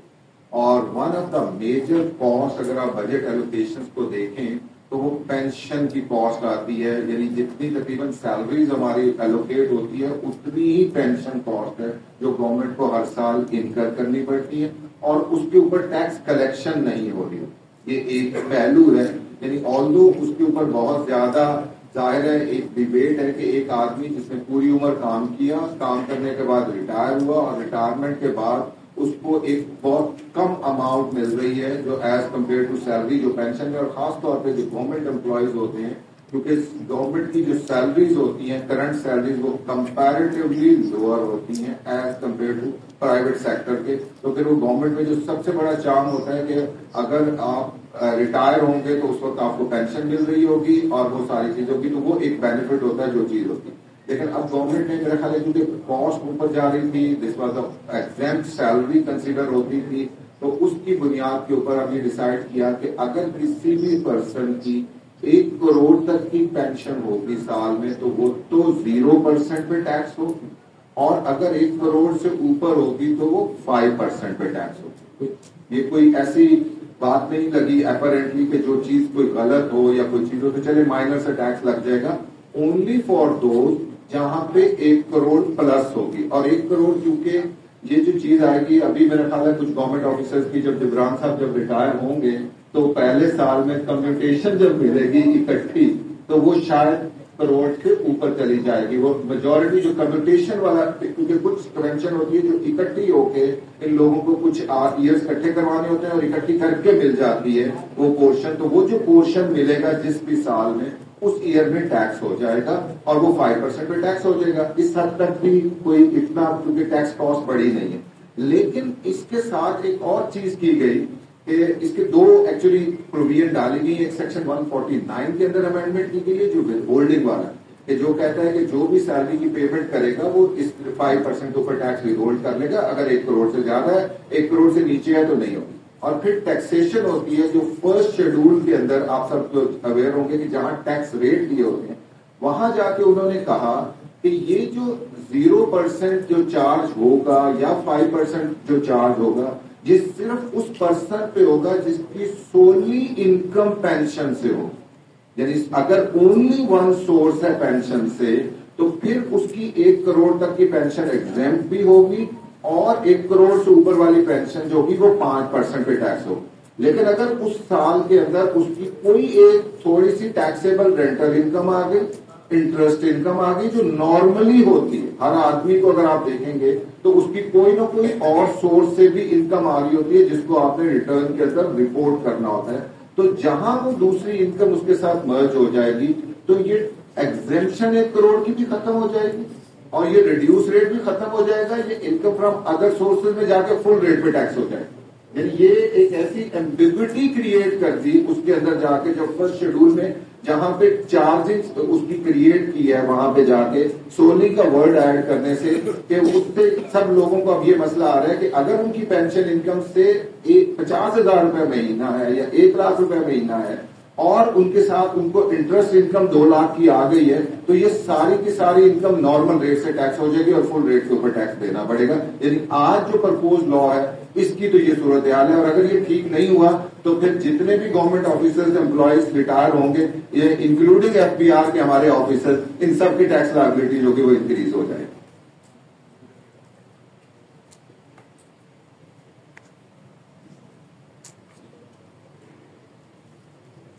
S2: اور one of the major cost اگر آپ بجٹ ایلوکیشن کو دیکھیں تو وہ پینشن کی کاسٹ آتی ہے, یعنی جتنی تقریباً سیلریز ہماری ایلوکیٹ ہوتی ہے اتنی ہی پینشن کاسٹ ہے جو گورنمنٹ کو ہر سال انکر کرنی پڑتی ہے, اور اس کے اوپر ٹیکس کلیکشن نہیں ہو رہی. یہ ایک پہلو ہے, یعنی آلدو اس کے اوپر بہت زیادہ ظاہر ہے ایک ڈیبیٹ ہے کہ ایک آدمی جس نے پوری عمر کام کیا, کام کرنے کے بعد ریٹائر ہوا اور ریٹائرمنٹ کے بعد اس کو ایک بہت کم اماؤنٹ مل رہی ہے جو ایز کمپیئر ٹو سیلری جو پینشن ہے, اور خاص طور پہ جو گورنمنٹ امپلائیز ہوتے ہیں کیونکہ گورنمنٹ کی جو سیلریز ہوتی ہیں کرنٹ سیلریز وہ کمپیریٹیولی لوور ہوتی ہیں as compare to private sector کے. تو پھر وہ گورنمنٹ میں جو سب سے بڑا چارم ہوتا ہے کہ اگر آپ ریٹائر ہوں گے تو اس وقت آپ کو پینشن مل رہی ہوگی اور وہ ساری چیز ہوگی, تو وہ ایک بینیفٹ ہوتا ہے جو چیز ہوتی ہے. لیکن اب گورنمنٹ نے میرا خیال ہے کیونکہ کاسٹ اوپر جا رہی تھی, دس واز ایگزیمپٹ سیلری کنسیڈر ہوتی تھی, تو اس کی بنیاد کے اوپر ہم نے ڈیسائیڈ کیا کہ اگر کسی بھی پرسن کی 1 کروڑ تک کی پینشن ہوگی سال میں تو وہ تو 0% پہ ٹیکس ہوگی, اور اگر 1 کروڑ سے اوپر ہوگی تو وہ 5% پہ ٹیکس ہوگی. یہ کوئی ایسی بات نہیں لگی اپیرنٹلی کہ جو چیز کوئی غلط ہو یا کوئی چیز ہو تو چلے مائنر سے ٹیکس لگ جائے گا. اونلی فار دوز جہاں پہ 1 کروڑ پلس ہوگی, اور 1 کروڑ کیونکہ یہ جو چیز آئے گی ابھی میرا خیال ہے کچھ گورنمنٹ آفیسرز کی جب جبران صاحب جب ریٹائر ہوں گے تو پہلے سال میں کمیوٹیشن جب ملے گی اکٹھی تو وہ شاید کروڑ کے اوپر چلی جائے گی. وہ میجورٹی جو کمیوٹیشن والا, کیونکہ کچھ کنونشن ہوتی ہے جو اکٹھی ہو کے ان لوگوں کو کچھ ایئرس اکٹھے کروانے ہوتے ہیں اور اکٹھی کر کے مل جاتی ہے وہ پورشن, تو وہ جو پورشن ملے گا جس بھی سال میں اس ایئر میں ٹیکس ہو جائے گا اور وہ 5% پہ ٹیکس ہو جائے گا. اس حد تک بھی کوئی اتنا کیونکہ ٹیکس کاسٹ بڑی نہیں ہے. لیکن اس کے ساتھ ایک اور چیز کی گئی کہ اس کے 2 ایکچولی پروویژن ڈالی گئی. ایک سیکشن 149 کے اندر امینڈمنٹ کی گئی ہے جو ود ہولڈنگ والا کہ جو کہتا ہے کہ جو بھی سیلری کی پیمنٹ کرے گا وہ اس 5% کے اوپر ٹیکس ود ہولڈ کر لے گا, اگر 1 کروڑ سے زیادہ ہے, 1 کروڑ سے نیچے ہے تو نہیں ہوگی. اور پھر ٹیکسیشن ہوتی ہے جو فرسٹ شیڈول کے اندر آپ سب کو اویئر ہوں گے کہ جہاں ٹیکس ریٹ دیے ہوتے ہیں وہاں جا کے انہوں نے کہا کہ یہ جو 0% جو چارج ہوگا یا 5% جو چارج ہوگا یہ صرف اس پرسن پہ ہوگا جس کی سولی انکم پینشن سے ہو. یعنی اگر اونلی 1 سورس ہے پینشن سے تو پھر اس کی 1 کروڑ تک کی پینشن ایگزیمپٹ بھی ہوگی, اور 1 کروڑ سے اوپر والی پینشن جو ہوگی وہ 5% پہ ٹیکس ہوگی. لیکن اگر اس سال کے اندر اس کی کوئی ایک تھوڑی سی ٹیکسیبل رینٹل انکم آ گئی, انٹرسٹ انکم آ گئی جو نارملی ہوتی ہے ہر آدمی کو, اگر آپ دیکھیں گے تو اس کی کوئی نہ کوئی اور سورس سے بھی انکم آ رہی ہوتی ہے جس کو آپ نے ریٹرن کے اندر رپورٹ کرنا ہوتا ہے, تو جہاں وہ دوسری انکم اس کے ساتھ مرج ہو جائے گی تو یہ ایگزیمپشن 1 کروڑ کی بھی ختم ہو جائے گی اور یہ ریڈیوس ریٹ بھی ختم ہو جائے گا. یہ انکم فرام ادر سورسز میں جا کے فل ریٹ پہ ٹیکس ہو جائے گا. یعنی یہ ایک ایسی ایمبیگوٹی کریٹ کر دی اس کے اندر جا کے جب فرسٹ شیڈول میں جہاں پہ چارجنگ اس کی کریٹ کی ہے وہاں پہ جا کے سولی کا ورڈ ایڈ کرنے سے کہ اس سے سب لوگوں کو اب یہ مسئلہ آ رہا ہے کہ اگر ان کی پینشن انکم سے 50,000 روپے مہینہ ہے یا 1 لاکھ روپے مہینہ ہے اور ان کے ساتھ ان کو انٹرسٹ انکم 2 لاکھ کی آ گئی ہے تو یہ ساری کی ساری انکم نارمل ریٹ سے ٹیکس ہو جائے گی اور فل ریٹ کے اوپر ٹیکس دینا پڑے گا. یعنی آج جو پرپوز لا ہے اس کی تو یہ صورتحال ہے, اور اگر یہ ٹھیک نہیں ہوا تو پھر جتنے بھی گورنمنٹ آفیسرز امپلائیز ریٹائر ہوں گے یہ انکلوڈنگ FBR کے ہمارے آفیسر ان سب کی ٹیکس لائبلٹی جو کہ وہ انکریز ہو جائے.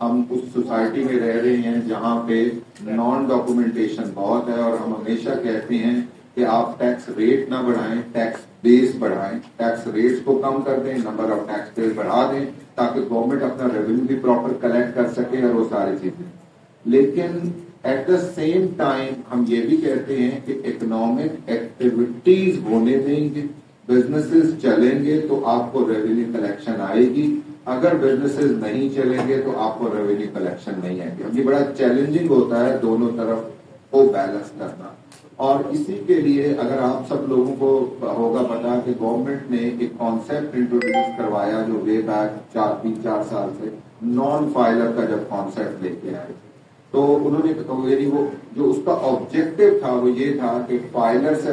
S2: ہم اس سوسائٹی میں رہ رہے ہیں جہاں پہ نان ڈاکومنٹیشن بہت ہے، اور ہم ہمیشہ کہتے ہیں کہ آپ ٹیکس ریٹ نہ بڑھائیں، ٹیکس بیس بڑھائیں، ٹیکس ریٹس کو کم کر دیں، نمبر آف ٹیکس پیئر بڑھا دیں تاکہ گورنمنٹ اپنا ریونیو بھی پراپر کلیکٹ کر سکے اور وہ ساری چیزیں. لیکن ایٹ دا سیم ٹائم ہم یہ بھی کہتے ہیں کہ اکنامک ایکٹیویٹیز ہونے دیں گے، بزنسز چلیں گے تو آپ کو ریونیو کلیکشن آئے گی، اگر بزنسز نہیں چلیں گے تو آپ کو ریونیو کلیکشن نہیں آئے گی. یہ بڑا چیلنجنگ ہوتا ہے دونوں طرف کو بیلنس کرنا. اور اسی کے لیے اگر آپ سب لوگوں کو ہوگا پتا کہ گورنمنٹ نے ایک کانسیپٹ انٹروڈیوس کروایا جو وے بیک 4 سال سے، نان فائلر کا جب کانسیپٹ لے کے آئے تو انہوں نے وہ جو اس کا آبجیکٹو تھا وہ یہ تھا کہ فائلر سے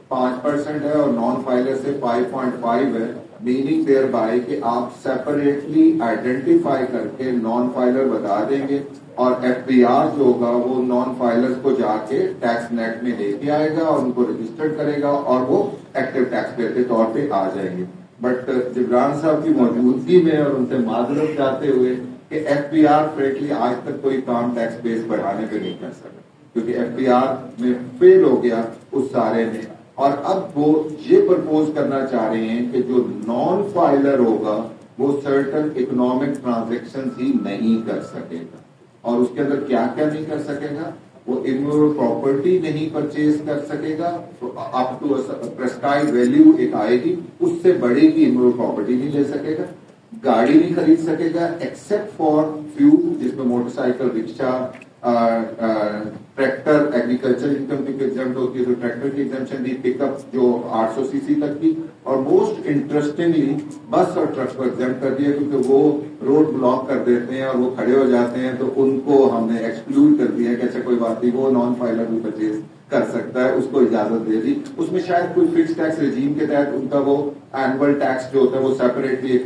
S2: 5% ہے اور نان فائلر سے 5.5 ہے، میننگ دیر بائی کہ آپ سیپریٹلی آئیڈینٹیفائی کر کے نان فائلر بتا دیں گے اور ایف پی آر جو ہوگا وہ نان فائلر کو جا کے ٹیکس نیٹ میں لے کے آئے گا اور ان کو رجسٹرڈ کرے گا اور وہ ایکٹیو ٹیکس پیئر کے طور پہ آ جائیں گے. بٹ جبران صاحب کی موجودگی میں اور ان سے معذرت چاہتے ہوئے کہ ایف پی آر فریکلی آج تک کوئی کام ٹیکس بیس بڑھانے پہ نہیں کر سکا کیونکہ ایف پی آر میں فیل ہو گیا اس سارے میں. اور اب وہ یہ پرپوز کرنا چاہ رہے ہیں کہ جو نان فائلر ہوگا وہ سرٹن اکنامک ٹرانزیکشن ہی نہیں کر سکے گا. اور اس کے اندر کیا کیا نہیں کر سکے گا؟ وہ امویبل پراپرٹی نہیں پرچیز کر سکے گا، تو اپ ٹو پرسکرائب ویلیو ایک آئے گی، اس سے بڑی کی امویبل پراپرٹی نہیں لے سکے گا، گاڑی نہیں خرید سکے گا ایکسپٹ فار فیو، جس میں موٹر سائیکل، رکشا، ٹریکٹر، ایگریکلچر انکم کی ایگزامپٹ ہوتی ہے تو ٹریکٹر کی ایگزامپشن دی، پک اپ جو 800 cc تک کی، اور موسٹ انٹرسٹنگلی بس اور ٹرک کو ایگزامپٹ کر دیا کیونکہ وہ روڈ بلاک کر دیتے ہیں اور وہ کھڑے ہو جاتے ہیں تو ان کو ہم نے ایکسکلوڈ کر دیا کہ اچھا کوئی بات نہیں، وہ نان فائلر بھی پرچیز کر سکتا ہے، اس کو اجازت دے دی. اس میں شاید کوئی فکس ٹیکس رجیم کے تحت ان کا وہ اینول ٹیکس جو ہوتا ہے وہ سیپریٹلی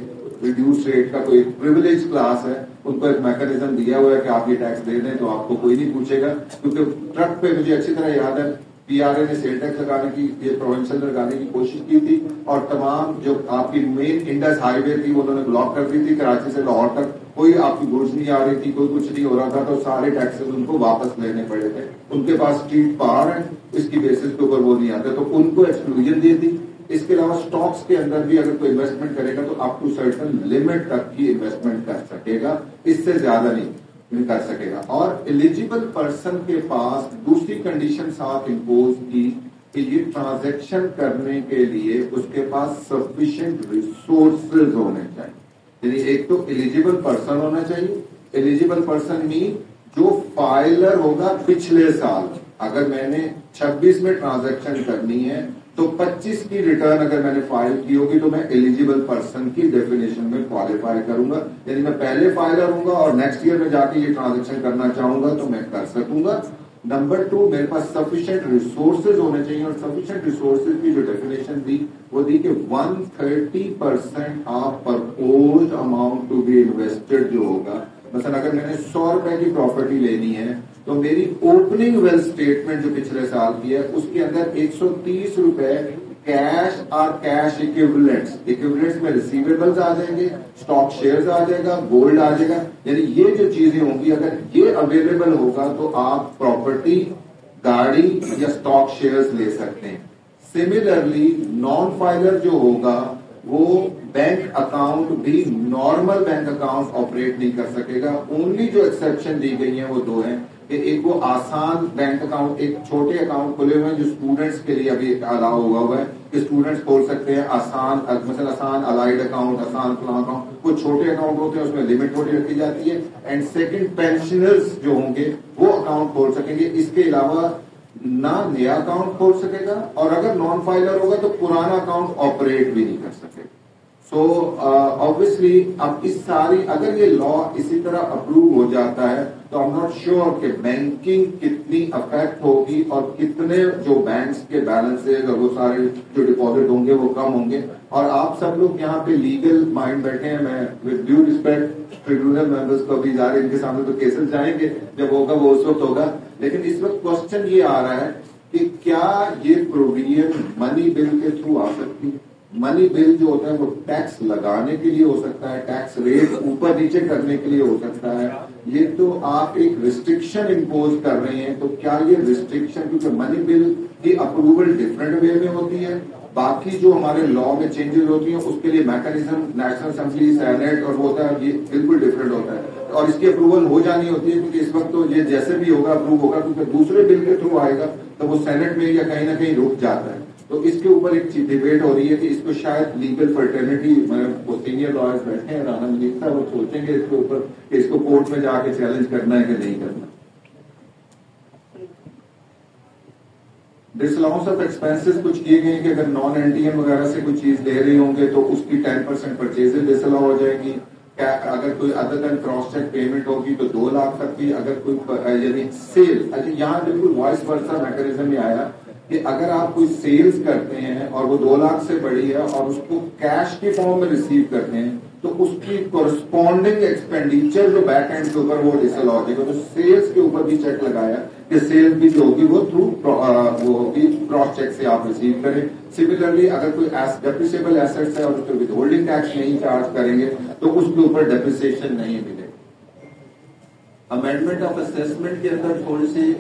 S2: ریڈیوس ریٹ کا کوئی پریویلیج کلاس ہے، ان کو ایک میکانزم دیا ہوا ہے کہ آپ یہ ٹیکس دے دیں تو آپ کو کوئی نہیں پوچھے گا. کیونکہ ٹرک پہ مجھے اچھی طرح یاد ہے پی آر اے نے سیل ٹیکس لگانے کی، یہ پروونشل لگانے کی کوشش کی تھی اور تمام جو آپ کی مین انڈس ہائی وے تھی وہ انہوں نے بلاک کر دی تھی، کراچی سے لاہور تک کوئی آپ کی گوڈز نہیں آ رہی تھی، کوئی کچھ نہیں ہو رہا تھا، تو سارے ٹیکسز ان کو واپس لینے پڑے تھے. ان کے پاس اسٹریٹ پاور ہے، اس کی بیسس کے اوپر وہ نہیں آتے تو ان کو ایکسکلوژن دی تھی. اس کے علاوہ اسٹاکس کے اندر بھی اگر کوئی انویسٹمنٹ کرے گا تو اپ ٹو سرٹن لمٹ تک کی انویسٹمنٹ کر سکے گا، اس سے زیادہ نہیں کر سکے گا. اور ایلیجیبل پرسن کے پاس دوسری کنڈیشن ساتھ امپوز کی کہ یہ ٹرانزیکشن کرنے کے لیے اس کے پاس سفیشینٹ ریسورسز ہونے چاہیے. یعنی ایک تو ایلیجیبل پرسن ہونا چاہیے. ایلیجیبل پرسن مین جو فائلر ہوگا پچھلے سال، اگر میں نے 26 میں ٹرانزیکشن کرنی ہے تو 25 کی ریٹرن اگر میں نے فائل کی ہوگی تو میں ایلیجیبل پرسن کی ڈیفینیشن میں کوالیفائی کروں گا. یعنی میں پہلے فائلر ہوں گا اور نیکسٹ ایئر میں جا کے یہ ٹرانزیکشن کرنا چاہوں گا تو میں کر سکوں گا. نمبر 2 میرے پاس سفیشینٹ ریسورسز ہونے چاہیے، اور سفیشینٹ ریسورسز کی جو ڈیفینیشن دی وہ دی کہ 130% of proposed amount to be invested جو ہوگا. مثلا اگر میں نے 100 روپے کی پراپرٹی لینی ہے تو میری اوپننگ ویل اسٹیٹمنٹ جو پچھلے سال کی ہے اس کے اندر 130 روپے کیش اور کیش ایکویولنٹس میں ریسیویبلز آ جائیں گے، اسٹاک شیئرز آ جائے گا، گولڈ آ جائے گا. یعنی یہ جو چیزیں ہوں گی اگر یہ اویلیبل ہوگا تو آپ پراپرٹی، گاڑی یا اسٹاک شیئرز لے سکتے ہیں. سملرلی نان فائلر جو ہوگا وہ بینک اکاؤنٹ بھی نارمل بینک اکاؤنٹ آپریٹ نہیں کر سکے گا. اونلی جو ایکسپشن دی گئی ہیں وہ 2 ہیں کہ ایک وہ آسان بینک اکاؤنٹ، ایک چھوٹے اکاؤنٹ کھلے ہوئے ہیں جو اسٹوڈنٹس کے لیے ابھی الاؤ ہوا ہے کہ اسٹوڈنٹس کھول سکتے ہیں آسان، مثلا آسان الائڈ اکاؤنٹ، آسان فلاں اکاؤنٹ. کچھ چھوٹے اکاؤنٹ ہوتے ہیں اس میں لمٹ چھوٹی رکھی جاتی ہے. اینڈ سیکنڈ پینشنرز جو ہوں گے وہ اکاؤنٹ کھول سکیں گے. اس کے علاوہ نہ نیا اکاؤنٹ کھول سکے گا اور اگر نان فائلر ہوگا تو پرانا اکاؤنٹ آپریٹ بھی نہیں کر سکے گا. سو obviously اب اس ساری اگر یہ لا اسی طرح اپروو ہو جاتا ہے تو I'm not sure کہ بینکنگ کتنی افیکٹ ہوگی اور کتنے جو بینکس کے بیلنسز اور وہ سارے جو ڈپازٹ ہوں گے وہ کم ہوں گے. اور آپ سب لوگ یہاں پہ لیگل مائنڈ بیٹھے ہیں، میں with due respect tribunal members کو بھی جا رہے ہیں، ان کے سامنے تو کیسز جائیں گے، جب ہوگا وہ اس وقت ہوگا. لیکن اس وقت کوشچن یہ آ رہا ہے کہ کیا یہ پروویژن منی بل کے تھرو آ سکتی ہے؟ منی بل جو ہوتا ہے وہ ٹیکس لگانے کے لیے ہو سکتا ہے, ٹیکس ریٹ اوپر نیچے کرنے کے لیے ہو سکتا ہے. یہ تو آپ ایک ریسٹرکشن امپوز کر رہے ہیں, تو کیا یہ ریسٹرکشن, کیونکہ منی بل کی اپروول ڈفرینٹ وے میں ہوتی ہے, باقی جو ہمارے لا میں چینجز ہوتی ہیں اس کے لیے میکانزم نیشنل اسمبلی, سینیٹ اور وہ ہوتا ہے, یہ بالکل ڈفرینٹ ہوتا ہے, اور اس کی اپروول ہو جانی ہوتی ہے کیونکہ اس وقت تو یہ جیسے بھی ہوگا اپروو ہوگا, کیونکہ دوسرے بل کے تھرو آئے گا تو وہ سینٹ میں یا کہیں نہ کہیں رک جاتا ہے. تو اس کے اوپر ایک ڈیبیٹ ہو رہی ہے کہ اس کو شاید لیگل فرٹرنیٹی, وہ سینئر لائرز بیٹھے ہیں رانا مجید صاحب, وہ سوچیں گے اس کے اوپر کہ اس کو کورٹ میں جا کے چیلنج کرنا ہے کہ نہیں کرنا. ڈس الاؤنس آف ایکسپینسز کچھ کیے گئے کہ اگر نان این ٹی ایم وغیرہ سے کوئی چیز لے رہے ہوں گے تو اس کی 10% پرچیز ڈس الاؤ ہو جائے گی. اگر کوئی ادر دین کراس چیک پیمنٹ ہوگی تو 2 لاکھ تک کی, اگر کوئی یعنی سیل, یہاں بالکل وائس ورسا میکانزم میں آیا کہ اگر آپ کوئی سیلز کرتے ہیں اور وہ 2 لاکھ سے بڑی ہے اور اس کو کیش کے فارم میں ریسیو کرتے ہیں تو اس کی کورسپونڈنگ ایکسپینڈیچر جو بیک اینڈ کے اوپر وہ ڈسل ہو جائے گا. تو سیلز کے اوپر بھی چیک لگایا کہ سیلز بھی جو ہوگی وہ تھرو وہ ہوگی کراس چیک سے آپ ریسیو کریں. سملرلی اگر کوئی ڈیپریسیبل ایسٹس ہے اور اس پہ ود ہولڈنگ ٹیکس نہیں چارج کریں گے تو اس کے اوپر ڈیپریسیشن نہیں ملے. امینڈمنٹ آف اسیسمنٹ کے اندر تھوڑی سی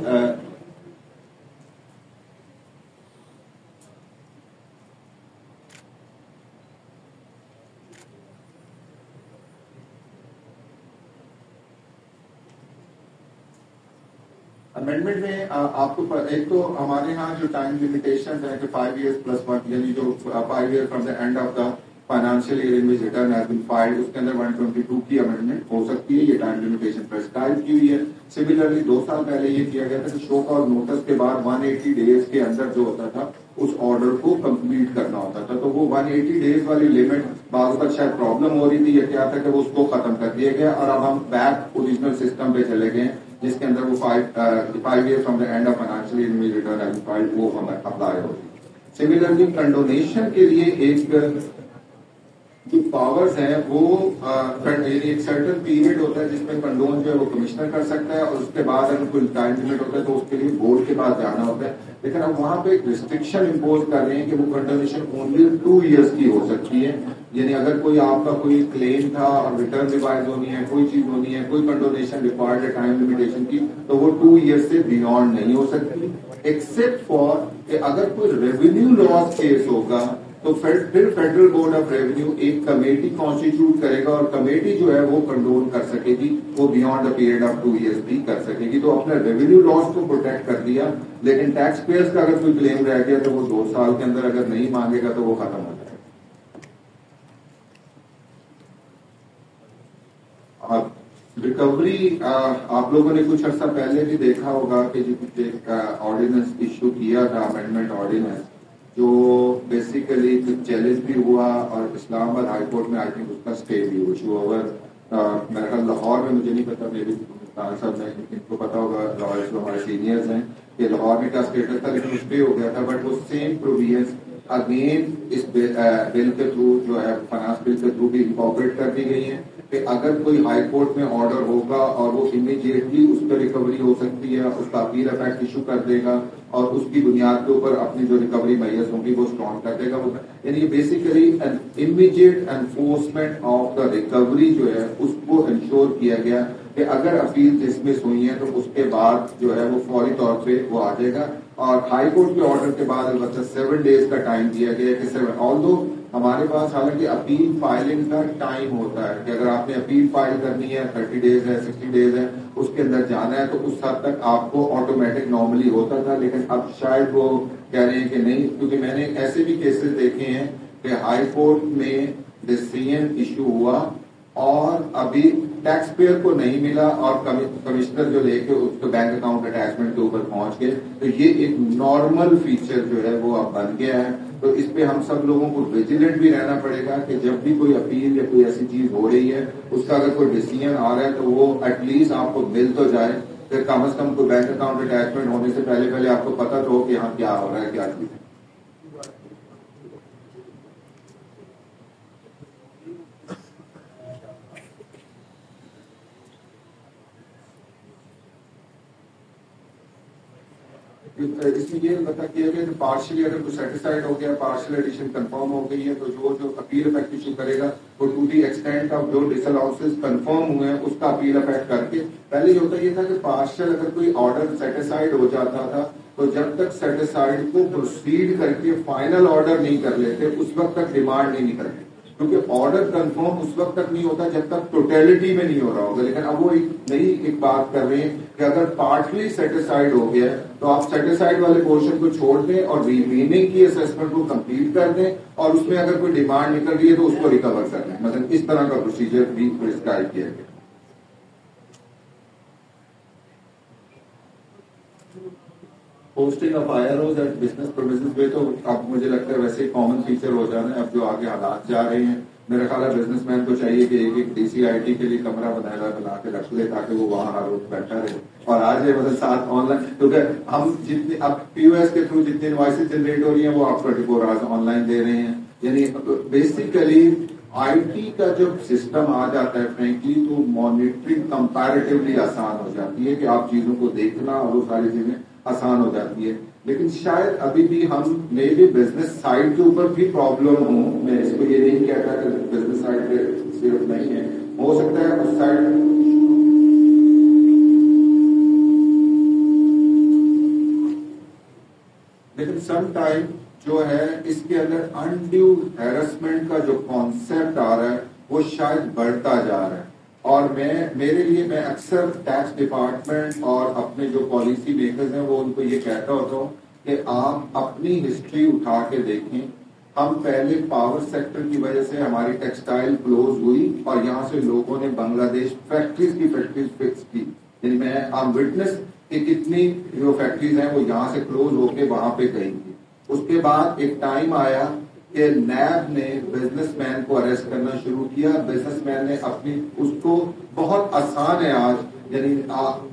S2: امینڈمنٹ میں آپ کو ایک تو ہمارے ہاں جو ٹائم لمیٹیشن ہے کہ 5 years + 1, یعنی جو 5 years from the end of the financial year in which return has been filed, اس کے اندر 122 کی امینڈمنٹ ہو سکتی ہے. یہ ٹائم لمیٹیشن پرسکرائب کی ہوئی ہے. سملرلی 2 سال پہلے یہ کیا گیا تھا کہ شو کاز نوٹس کے بعد 180 days کے اندر جو ہوتا تھا اس آرڈر کو کمپلیٹ کرنا ہوتا تھا. تو وہ 180 days والی لمٹ بعض وقت شاید پرابلم ہو رہی تھی یا کیا تھا کہ وہ اس کو ختم کر دیا گیا, اور اب ہم بیک اوریجنل سسٹم پہ چلے گئے جس کے اندر وہ 5 years from the end of financial year in which return has been filed وہ ہمیں اپلائی ہوگی. سملرلی کنڈونیشن کے لیے ایک جو پاورز ہیں وہ ایک سرٹن پیریڈ ہوتا ہے جس میں کنڈون جو ہے وہ کمشنر کر سکتا ہے, اور اس کے بعد اگر کوئی ٹائم لمٹ ہوتا ہے تو اس کے لیے بورڈ کے پاس جانا ہوتا ہے. لیکن اب وہاں پہ ایک ریسٹرکشن امپوز کر رہے ہیں کہ وہ کنڈونیشن اونلی 2 years کی ہو سکتی ہے. یعنی اگر کوئی آپ کا کوئی کلیم تھا اور ریٹرن ریوائز ہونی ہے, کوئی چیز ہونی ہے, کوئی کنڈونیشن ریکوائرڈ ہے ٹائم لمیٹیشن کی, تو وہ 2 years سے بیونڈ نہیں ہو سکتی, ایکسپٹ فار کہ اگر کوئی ریونیو لاس کیس ہوگا تو پھر فیڈرل بورڈ آف ریونیو ایک کمیٹی کانسٹیٹیوٹ کرے گا, اور کمیٹی جو ہے وہ کنٹرول کر سکے گی, وہ beyond the period of 2 years بھی کر سکے گی. تو اپنے ریونیو لاس کو پروٹیکٹ کر دیا, لیکن ٹیکس پیئرز کا اگر کوئی کلیم رہ گیا تو وہ 2 سال کے اندر اگر نہیں مانگے گا تو وہ ختم ہو جائے گا. ریکوری آپ لوگوں نے کچھ عرصہ پہلے بھی دیکھا ہوگا کہ جو کچھ ایک آرڈیننس ایشو کیا تھا, امینڈمنٹ آرڈیننس, جو بیسیکلی کچھ چیلنج بھی ہوا اور اسلام آباد ہائی کورٹ میں آئی تھنک اس کا اسٹے بھی ایشو اوور. میرے خیال لاہور میں, مجھے نہیں پتا, میرے صاحب نے ان کو پتا ہوگا, لائرز جو ہمارے سینئرز ہیں, کہ لاہور میں کا اسٹیٹس تھا لیکن اسٹے ہو گیا تھا. بٹ وہ سیم پروویژنس اگین اس بل کے تھرو جو ہے فائنانس بل کے تھرو بھی انکارپوریٹ کر دی گئی ہیں کہ اگر کوئی ہائی کورٹ میں آرڈر ہوگا اور وہ امیڈیٹلی اس پہ ریکوری ہو سکتی ہے, اس کا اپیل افیکٹ ایشو کر دے گا اور اس کی بنیاد کے اوپر اپنی جو ریکوری میسر ہوگی وہ اسٹرانگ کر دے گا. یعنی basically immediate enforcement of the recovery جو ہے اس کو انشور کیا گیا کہ اگر اپیل ڈسمس ہوئی ہے تو اس کے بعد جو ہے وہ فوری طور پہ وہ آ جائے گا. اور ہائی کورٹ کے آرڈر کے بعد البتہ 7 days کا ٹائم دیا گیا کہ 7, آلدو ہمارے پاس حالانکہ اپیل فائلنگ کا ٹائم ہوتا ہے کہ اگر آپ نے اپیل فائل کرنی ہے 30 days ہے, 60 days ہے, اس کے اندر جانا ہے تو اس حد تک آپ کو آٹومیٹک نارملی ہوتا تھا. لیکن اب شاید وہ کہہ رہے ہیں کہ نہیں, کیونکہ میں نے ایسے بھی کیسز دیکھے ہیں کہ ہائی کورٹ میں ڈیسیژن ایشو ہوا اور ابھی ٹیکس پیئر کو نہیں ملا اور کمشنر جو لے کے اس کو بینک اکاؤنٹ اٹیچمنٹ کے اوپر پہنچ گئے. تو یہ ایک نارمل فیچر جو ہے وہ اب بن گیا ہے. تو اس پہ ہم سب لوگوں کو ویجیلنٹ بھی رہنا پڑے گا کہ جب بھی کوئی اپیل یا کوئی ایسی چیز ہو رہی ہے اس کا اگر کوئی ڈیسیژن آ رہا ہے تو وہ ایٹ لیسٹ آپ کو مل تو جائے, پھر کم از کم کوئی بینک اکاؤنٹ اٹیچمنٹ ہونے سے پہلے آپ کو پتا تو ہو کہ ہاں کیا ہو رہا ہے, کیا چیز ہے. اس میں یہ پتا کیا گیا کہ پارشلی اگر کوئی سیٹسفائڈ ہو گیا, پارشل ایڈیشن کنفرم ہو گئی ہے, تو جو اپیل افیکٹ ایشو کرے گا وہ ٹو دی ایکسٹینٹ آف جو ڈس الاؤنسز کنفرم ہوئے ہیں اس کا اپیل افیکٹ کر کے. پہلے یہ ہوتا یہ تھا کہ پارشل اگر کوئی آرڈر سیٹسفائڈ ہو جاتا تھا تو جب تک سیٹسفائڈ کو پروسیڈ کر کے فائنل آرڈر نہیں کر لیتے اس وقت تک ڈیمانڈ نہیں نکلتی, کیونکہ آرڈر کنفرم اس وقت تک نہیں ہوتا جب تک ٹوٹیلٹی میں نہیں ہو رہا ہوگا. لیکن اب وہ ایک نئی بات کر رہے ہیں کہ اگر پارٹلی سیٹسفائڈ ہو گیا تو آپ سیٹسفائڈ والے پورشن کو چھوڑ دیں اور ریمیننگ کی اسسمنٹ کو کمپلیٹ کر دیں, اور اس میں اگر کوئی ڈیمانڈ نکل رہی ہے تو اس کو ریکور کر دیں. مطلب اس طرح کا پروسیجر بھی پرسکرائب کیا گیا. Posting of IROs at business premises پہ تو اب مجھے لگتا ہے ویسے کامن فیچر ہو جانا ہے. اب جو آگے حالات جا رہے ہیں میرا خیال ہے بزنس مین کو چاہیے کہ ایک DCIT کے لیے کمرہ بنا کے رکھ لے تاکہ وہ وہاں ہر روز بیٹھا رہے اور آج مطلب ساتھ آن لائن, کیونکہ ہم جتنی اب POS کے تھرو جتنی انوائسز جنریٹ ہو رہی ہیں وہ آپ 24 hours آن لائن دے رہے ہیں. یعنی بیسیکلی IT کا جب سسٹم آ جاتا ہے فرینکلی تو مانیٹرنگ کمپیریٹیولی آسان ہو جاتی ہے کہ آپ چیزوں کو دیکھنا اور وہ ساری چیزیں آسان ہو جاتی ہے. لیکن شاید ابھی بھی ہم میں بھی بزنس سائڈ کے اوپر بھی پرابلم ہوں. میں اس کو یہ نہیں کہتا کہ بزنس سائڈ پہ صرف نہیں ہے, ہو سکتا ہے اس سائڈ لیکن سم ٹائم جو ہے اس کے اندر انڈیو ہیرسمنٹ کا جو کانسیپٹ آ رہا ہے وہ شاید بڑھتا جا رہا ہے. اور میرے لیے میں اکثر ٹیکس ڈپارٹمنٹ اور اپنے جو پالیسی میکرز ہیں وہ ان کو یہ کہتا ہوتا ہوں کہ آپ اپنی ہسٹری اٹھا کے دیکھیں. ہم پہلے پاور سیکٹر کی وجہ سے ہماری ٹیکسٹائل کلوز ہوئی اور یہاں سے لوگوں نے بنگلہ دیش فیکٹریز فکس کی. یعنی میں وٹنس کہ کتنی جو فیکٹریز ہیں وہ یہاں سے کلوز ہو کے وہاں پہ گئی تھی. اس کے بعد ایک ٹائم آیا کہ نیب نے بزنس مین کو اریسٹ کرنا شروع کیا. بزنس مین نے اپنی اس کو بہت آسان ہے آج, یعنی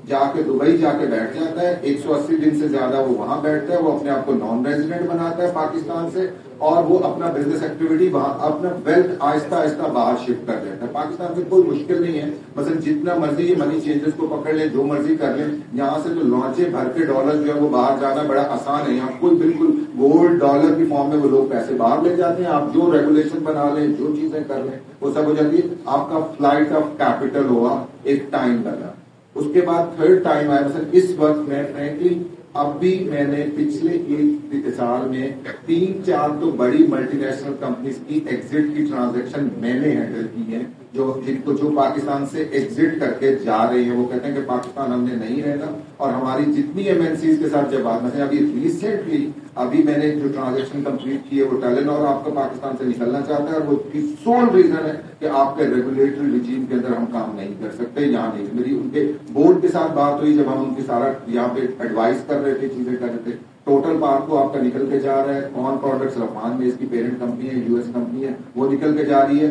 S2: جا کے دبئی جا کے بیٹھ جاتا ہے, 180 دن سے زیادہ وہ وہاں بیٹھتا ہے, وہ اپنے آپ کو نان ریزیڈنٹ بناتا ہے پاکستان سے اور وہ اپنا بزنس ایکٹیویٹی وہاں اپنا ویلتھ آہستہ آہستہ باہر شفٹ کر دیتا ہے. پاکستان سے کوئی مشکل نہیں ہے, مثلا جتنا مرضی یہ منی چینجز کو پکڑ لیں, جو مرضی کر لیں, یہاں سے تو لانچے بھر کے ڈالر جو ہے وہ باہر جانا بڑا آسان ہے. یہاں کوئی بالکل گولڈ ڈالر کی فارم میں وہ لوگ پیسے باہر لے جاتے ہیں. آپ جو ریگولیشن بنا لیں, جو چیزیں کر لیں, وہ سب ہو جاتی ہے. آپ کا فلائٹ آف کیپٹل ہوا ایک ٹائم لگا. اس کے بعد تھرڈ ٹائم آیا. مثلا اس وقت میں فرینکلی اب بھی میں نے پچھلے ایک سال میں 3-4 تو بڑی ملٹی نیشنل کمپنیز کی ایگزٹ کی ٹرانزیکشن میں نے ہینڈل کی ہیں, جو پاکستان سے ایگزٹ کر کے جا رہے ہیں. وہ کہتے ہیں کہ پاکستان ہم نے نہیں رہنا, اور ہماری جتنی MNCs کے ساتھ جب بات مثلا ابھی ریسنٹلی ابھی میں نے جو ٹرانزیکشن کمپلیٹ کی ہے وہ ٹیلینور آپ کا پاکستان سے نکلنا چاہتا ہے, اور وہ اس کی سول ریزن ہے کہ آپ کے ریگولیٹری رجیم کے اندر ہم کام نہیں کر سکتے. یہاں نہیں, میری ان کے بورڈ کے ساتھ بات ہوئی جب ہم ان کی سارا یہاں پہ ایڈوائز کر رہے تھے, چیزیں کر رہے تھے. ٹوٹل پارٹ کو آپ کا نکل کے جا رہا ہے. کون پروڈکٹس رفان میں اس کی پیرنٹ کمپنی ہے, US کمپنی ہے, وہ نکل کے جا رہی ہے.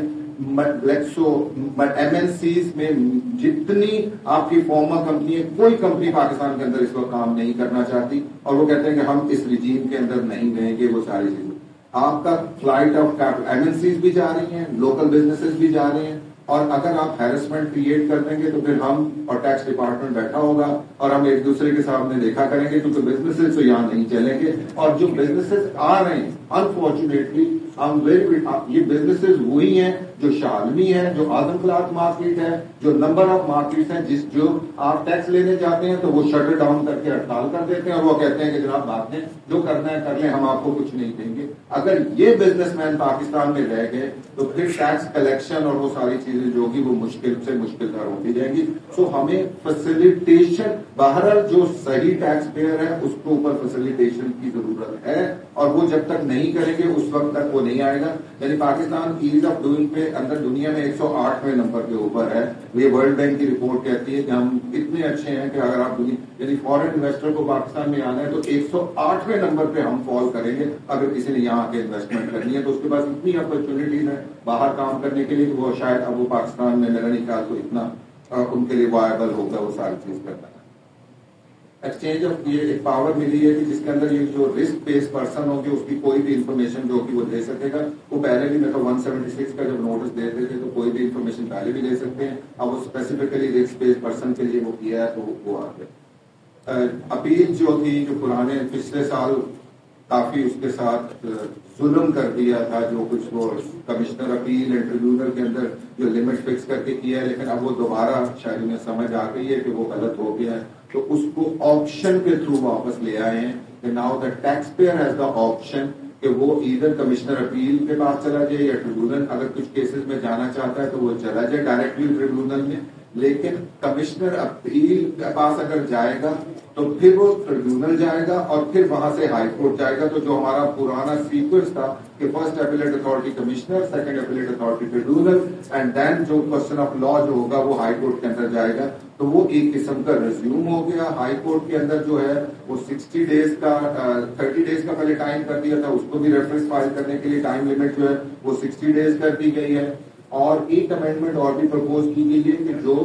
S2: MNCs میں جتنی آپ کی فارما کمپنی ہے, کوئی کمپنی پاکستان کے اندر اس وقت کام نہیں کرنا چاہتی, اور وہ کہتے ہیں کہ ہم اس رجیم کے اندر نہیں رہیں گے. وہ ساری چیزیں آپ کا فلائٹ آف کیپٹل, MNCs بھی جا رہی ہیں, لوکل بزنسز بھی جا رہے ہیں, اور اگر آپ ہیرسمنٹ کریٹ کر دیں گے تو پھر ہم اور ٹیکس ڈپارٹمنٹ بیٹھا ہوگا اور ہم ایک دوسرے کے سامنے دیکھا کریں گے, کیونکہ بزنسز تو یہاں نہیں چلیں گے. اور جو بزنسز آ رہے ہیں انفارچونیٹلی یہ بزنسز وہی ہیں جو شالمی ہے, جو اعظم کلاس مارکیٹ ہے, جو نمبر آف مارکیٹس ہیں جو آپ ٹیکس لینے جاتے ہیں تو وہ شٹر ڈاؤن کر کے ہڑتال کر دیتے ہیں, اور وہ کہتے ہیں کہ جناب بات دیں, جو کرنا ہے کر لیں, ہم آپ کو کچھ نہیں دیں گے. اگر یہ بزنس مین پاکستان میں رہ گئے تو پھر ٹیکس کلیکشن اور وہ ساری چیزیں جو ہوگی وہ مشکل سے مشکل تر ہوتی جائیں گی. سو ہمیں فیسیلیٹیشن, بہرحال جو صحیح ٹیکس پیئر ہے اس کو اوپر فیسیلیٹیشن کی ضرورت ہے, اور وہ جب تک نہیں کریں گے اس وقت تک وہ نہیں آئے گا. یعنی پاکستان ایز آف ڈوئنگ پہ اندر دنیا میں 108ویں نمبر کے اوپر ہے. یہ ورلڈ بینک کی رپورٹ کہتی ہے کہ ہم اتنے اچھے ہیں کہ اگر آپ یعنی فورن انویسٹر کو پاکستان میں آنا ہے تو 108ویں نمبر پہ ہم فال کریں گے اگر کسی نے یہاں کے انویسٹمنٹ کرنی ہے. تو اس کے پاس اتنی اپرچونیٹیز ہیں باہر کام کرنے کے لیے, وہ شاید اب وہ پاکستان میں میرا نہیں خیال تو اتنا ان کے لیے وائبل ہوگا وہ ساری چیز کرنا. ایکسچینج آف یہ ایک پاور ملی ہے کہ جس کے اندر یہ جو رسک بیس پرسن ہوگی اس کی کوئی بھی انفارمیشن جو کہ وہ دے سکے گا. وہ پہلے بھی میں تو 176 کا جب نوٹس دیتے تھے تو کوئی بھی انفارمیشن پہلے بھی دے سکتے ہیں. اب وہ اسپیسیفکلی رسک بیس پرسن کے لیے وہ کیا ہے تو وہ آ گیا. اپیل جو تھی جو پچھلے سال کافی اس کے ساتھ ظلم کر دیا تھا، جو کچھ وہ کمشنر اپیل اینڈ ٹریبیونل کے اندر جو لمٹ فکس کر کے کیا ہے، لیکن اب وہ دوبارہ شاید انہیں سمجھ آ گئی ہے کہ وہ غلط ہو گیا ہے، تو اس کو آپشن کے تھرو واپس لے آئے ہیں کہ now the tax payer has the option کہ وہ ادھر کمشنر اپیل کے پاس چلا جائے یا ٹریبیونل، اگر کچھ کیسز میں جانا چاہتا ہے تو وہ چلا جائے ڈائریکٹلی ٹریبیونل میں، لیکن کمشنر اپیل کے پاس اگر جائے گا تو پھر وہ ٹریبیونل جائے گا اور پھر وہاں سے ہائی کورٹ جائے گا. تو جو ہمارا پرانا سیکوینس تھا کہ first appellate authority commissioner, second appellate authority tribunal, and then جو کوشچن آف لا جو ہوگا وہ ہائی کورٹ کے اندر جائے گا، تو وہ ایک قسم کا ریزیوم ہو گیا. ہائی کورٹ کے اندر جو ہے وہ 60 ڈیز کا 30 ڈیز کا پہلے ٹائم کر دیا تھا، اس کو بھی ریفرنس فائل کرنے کے لیے ٹائم لمٹ جو ہے وہ 60 ڈیز کر دی گئی ہے. اور ایک امینڈمنٹ اور بھی پرپوز کی گئی ہے کہ جو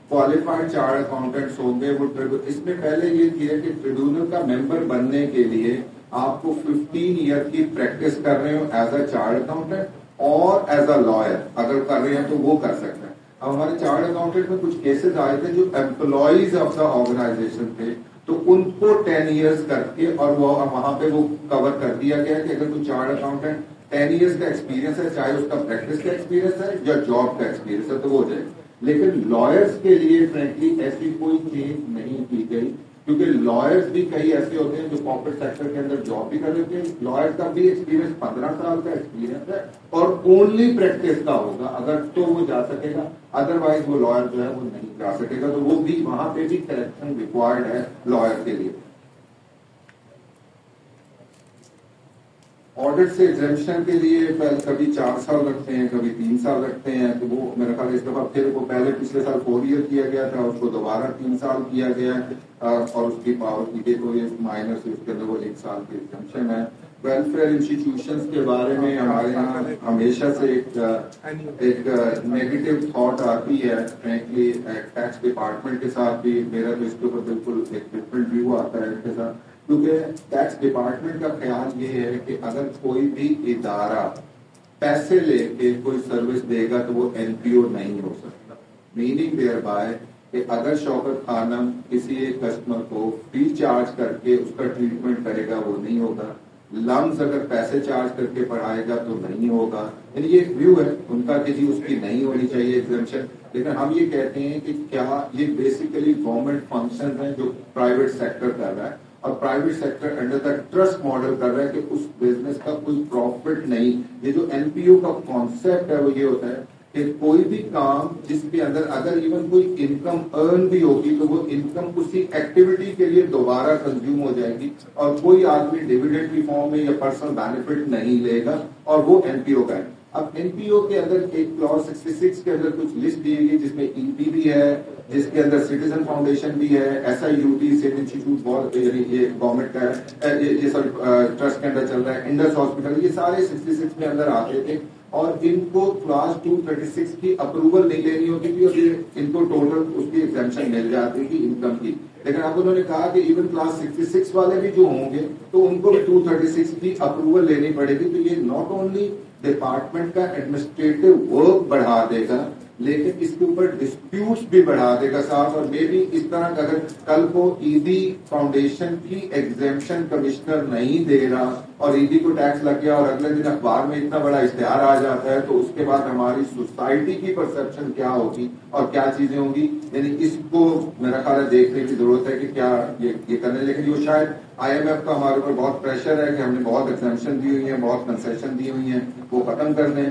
S2: کوالیفائڈ چارٹرڈ اکاؤنٹنٹس ہوں گے وہ اس میں پہلے یہ کیا کہ ٹریبیونل کا ممبر بننے کے لیے آپ کو 15 ایئر کی پریکٹس کر رہے ہو ایز اے چارٹرڈ اکاؤنٹنٹ اور ایز اے لائر اگر کر رہے ہیں تو وہ کر سکتے ہیں. اب ہمارے چارٹرڈ اکاؤنٹنٹ میں کچھ کیسز آئے تھے جو امپلائیز آف دا آرگنائزیشن تھے، تو ان کو 10 ایئرس کر کے اور وہ وہاں پہ وہ کور کر دیا گیا کہ اگر کوئی چارٹرڈ اکاؤنٹنٹ 10 ایئرس کا ایکسپیرینس ہے، چاہے اس کا پریکٹس کا ایکسپیرینس ہے یا جاب کا ایکسپیرینس ہے، تو وہ جائے. لیکن لائرس کے لیے فرینکلی ایسی کوئی چینج نہیں کی گئی، کیونکہ لائرس بھی کئی ایسے ہوتے ہیں جو کارپوریٹ سیکٹر کے اندر جاب بھی کر لیتے ہیں. لائر کا بھی ایکسپیرینس 15 سال کا ایکسپیرینس ہے اور اونلی پریکٹس کا ہوگا، اگر تو وہ جا سکے گا، ادر وائز وہ لائر جو ہے وہ نہیں جا سکے گا. تو وہ بھی وہاں پہ بھی کریکشن ریکوائرڈ ہے لائر کے لیے. آڈٹ سے ایگزمپشن کے لیے کبھی 4 سال رکھتے ہیں، کبھی 3 سال رکھتے ہیں، تو وہ میرا خیال اس دفعہ پھر وہ پہلے پچھلے سال 4 ایئر کیا گیا تھا، اس کو دوبارہ 3 سال کیا گیا ہے، اور اس کی پاور کی گئی تو یہ مائنر سے اس کے اندر وہ 1 سال کی ایگزمپشن ہے. ویلفیئر انسٹیٹیوشنس کے بارے میں ہمارے یہاں ہمیشہ سے ایک نیگیٹو تھاٹ آتی ہے. فرینکلی ٹیکس ڈپارٹمنٹ کے ساتھ بھی میرا تو اس کے اوپر بالکل ایک ڈفرنٹ ویو آتا ہے ان کے ساتھ، کیونکہ ٹیکس ڈپارٹمنٹ کا خیال یہ ہے کہ اگر کوئی بھی ادارہ پیسے لے کے کوئی سروس دے گا تو وہ NPO نہیں ہو سکتا. میننگ دیئر بائے کہ اگر شوکت خانم کسی ایک کسٹمر کو فری چارج کر کے اس کا ٹریٹمنٹ کرے گا وہ نہیں ہوگا، لمز اگر پیسے چارج کر کے پڑھائے گا تو نہیں ہوگا. یعنی یہ ایک ویو ہے ان کا کہ جی اس کی نہیں ہونی چاہیے ایگزمپشن. لیکن ہم یہ کہتے ہیں کہ کیا یہ بیسیکلی گورنمنٹ فنکشن ہیں جو پرائیویٹ سیکٹر کر رہا ہے، اور private sector under the trust model کر رہا ہے کہ اس بزنس کا کوئی پروفٹ نہیں. یہ جو NPO کا کانسیپٹ ہے وہ یہ ہوتا ہے کہ کوئی بھی کام جس کے اندر اگر ایون کوئی انکم ارن بھی ہوگی تو وہ انکم اسی ایکٹیویٹی کے لیے دوبارہ کنزیوم ہو جائے گی، اور کوئی آدمی ڈیویڈنڈ کی فارم میں یا پرسنل بینیفٹ نہیں لے گا، اور وہ NPO کا ہے. اب NPO کے اندر ایک کلاس 66 کے اندر کچھ لسٹ دی گئی جس میں EP بھی ہے، جس کے اندر سٹیزن فاؤنڈیشن بھی ہے، SIUT سیٹ انسٹیٹیوٹ بہت یعنی یہ گورنمنٹ کا ہے، یہ سب ٹرسٹ کے اندر چل رہا ہے، انڈس ہاسپٹل، یہ سارے 66 میں اندر آتے تھے، اور ان کو کلاس 236 کی اپروول نہیں لینی ہوتی تھی، اور ان کو ٹوٹل اس کی ایگزمپشن مل جاتی تھی انکم کی. لیکن اب انہوں نے کہا کہ ایون کلاس 66 والے بھی جو ہوں گے تو ان کو بھی 236 کی اپروول لینی پڑے گی. تو یہ ناٹ اونلی ڈپارٹمنٹ کا ایڈمنسٹریٹو ورک بڑھا دے گا لیکن اس کے اوپر ڈسپیوٹس بھی بڑھا دے گا ساتھ. اور مے بی اس طرح کا اگر کل کو ایدی فاؤنڈیشن کی ایگزیمپشن کمشنر نہیں دے رہا اور ایدی کو ٹیکس لگ گیا اور اگلے دن اخبار میں اتنا بڑا اشتہار آ جاتا ہے تو اس کے بعد ہماری سوسائٹی کی پرسپشن کیا ہوگی اور کیا چیزیں ہوں گی. یعنی اس کو میرا خیال ہے دیکھنے کی ضرورت ہے کہ کیا یہ کرنے. لیکن یہ شاید IMF کا ہمارے اوپر بہت پریشر ہے کہ ہم نے بہت ایگزیمپشن دی ہوئی ہیں، بہت کنسیشن دی ہوئی ہیں، وہ ختم کر دیں.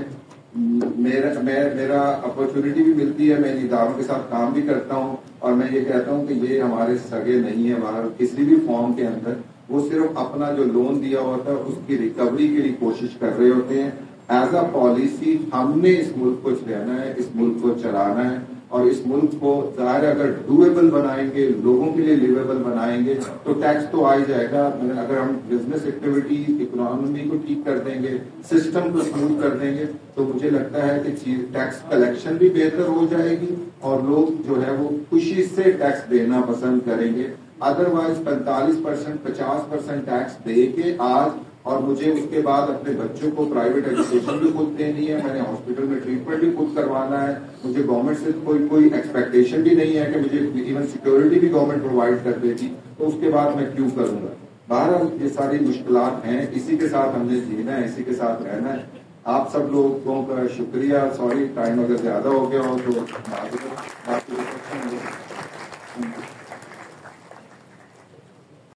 S2: میرا اپرچونٹی بھی ملتی ہے، میں ان اداروں کے ساتھ کام بھی کرتا ہوں، اور میں یہ کہتا ہوں کہ یہ ہمارے سگے نہیں ہے. ہمارا کسی بھی فارم کے اندر وہ صرف اپنا جو لون دیا ہوتا ہے اس کی ریکوری کے لیے کوشش کر رہے ہوتے ہیں. ایز اے پالیسی ہم نے اس ملک کو رہنا ہے، اس ملک کو چلانا ہے، اور اس ملک کو ظاہر اگر ڈویبل بنائیں گے، لوگوں کے لیے لیویبل بنائیں گے تو ٹیکس تو آ ہی جائے گا. اگر ہم بزنس ایکٹیویٹی اکنامی کو ٹھیک کر دیں گے، سسٹم کو اسموتھ کر دیں گے تو مجھے لگتا ہے کہ ٹیکس کلیکشن بھی بہتر ہو جائے گی اور لوگ جو ہے وہ خوشی سے ٹیکس دینا پسند کریں گے. ادروائز 45% 50% ٹیکس دے کے آج، اور مجھے اس کے بعد اپنے بچوں کو پرائیویٹ ایجوکیشن بھی خود دینی ہے، میں نے ہاسپٹل میں ٹریٹمنٹ بھی خود کروانا ہے، مجھے گورنمنٹ سے کوئی ایکسپیکٹیشن بھی نہیں ہے کہ مجھے ایون سیکورٹی بھی گورنمنٹ پرووائڈ کر دے گی. تو اس کے بعد میں کیوں کروں گا. بہرحال یہ ساری مشکلات ہیں، اسی کے ساتھ ہم نے جینا ہے، اسی کے ساتھ رہنا ہے. آپ سب لوگوں کا شکریہ. سوری ٹائم اگر زیادہ ہو گیا ہو تو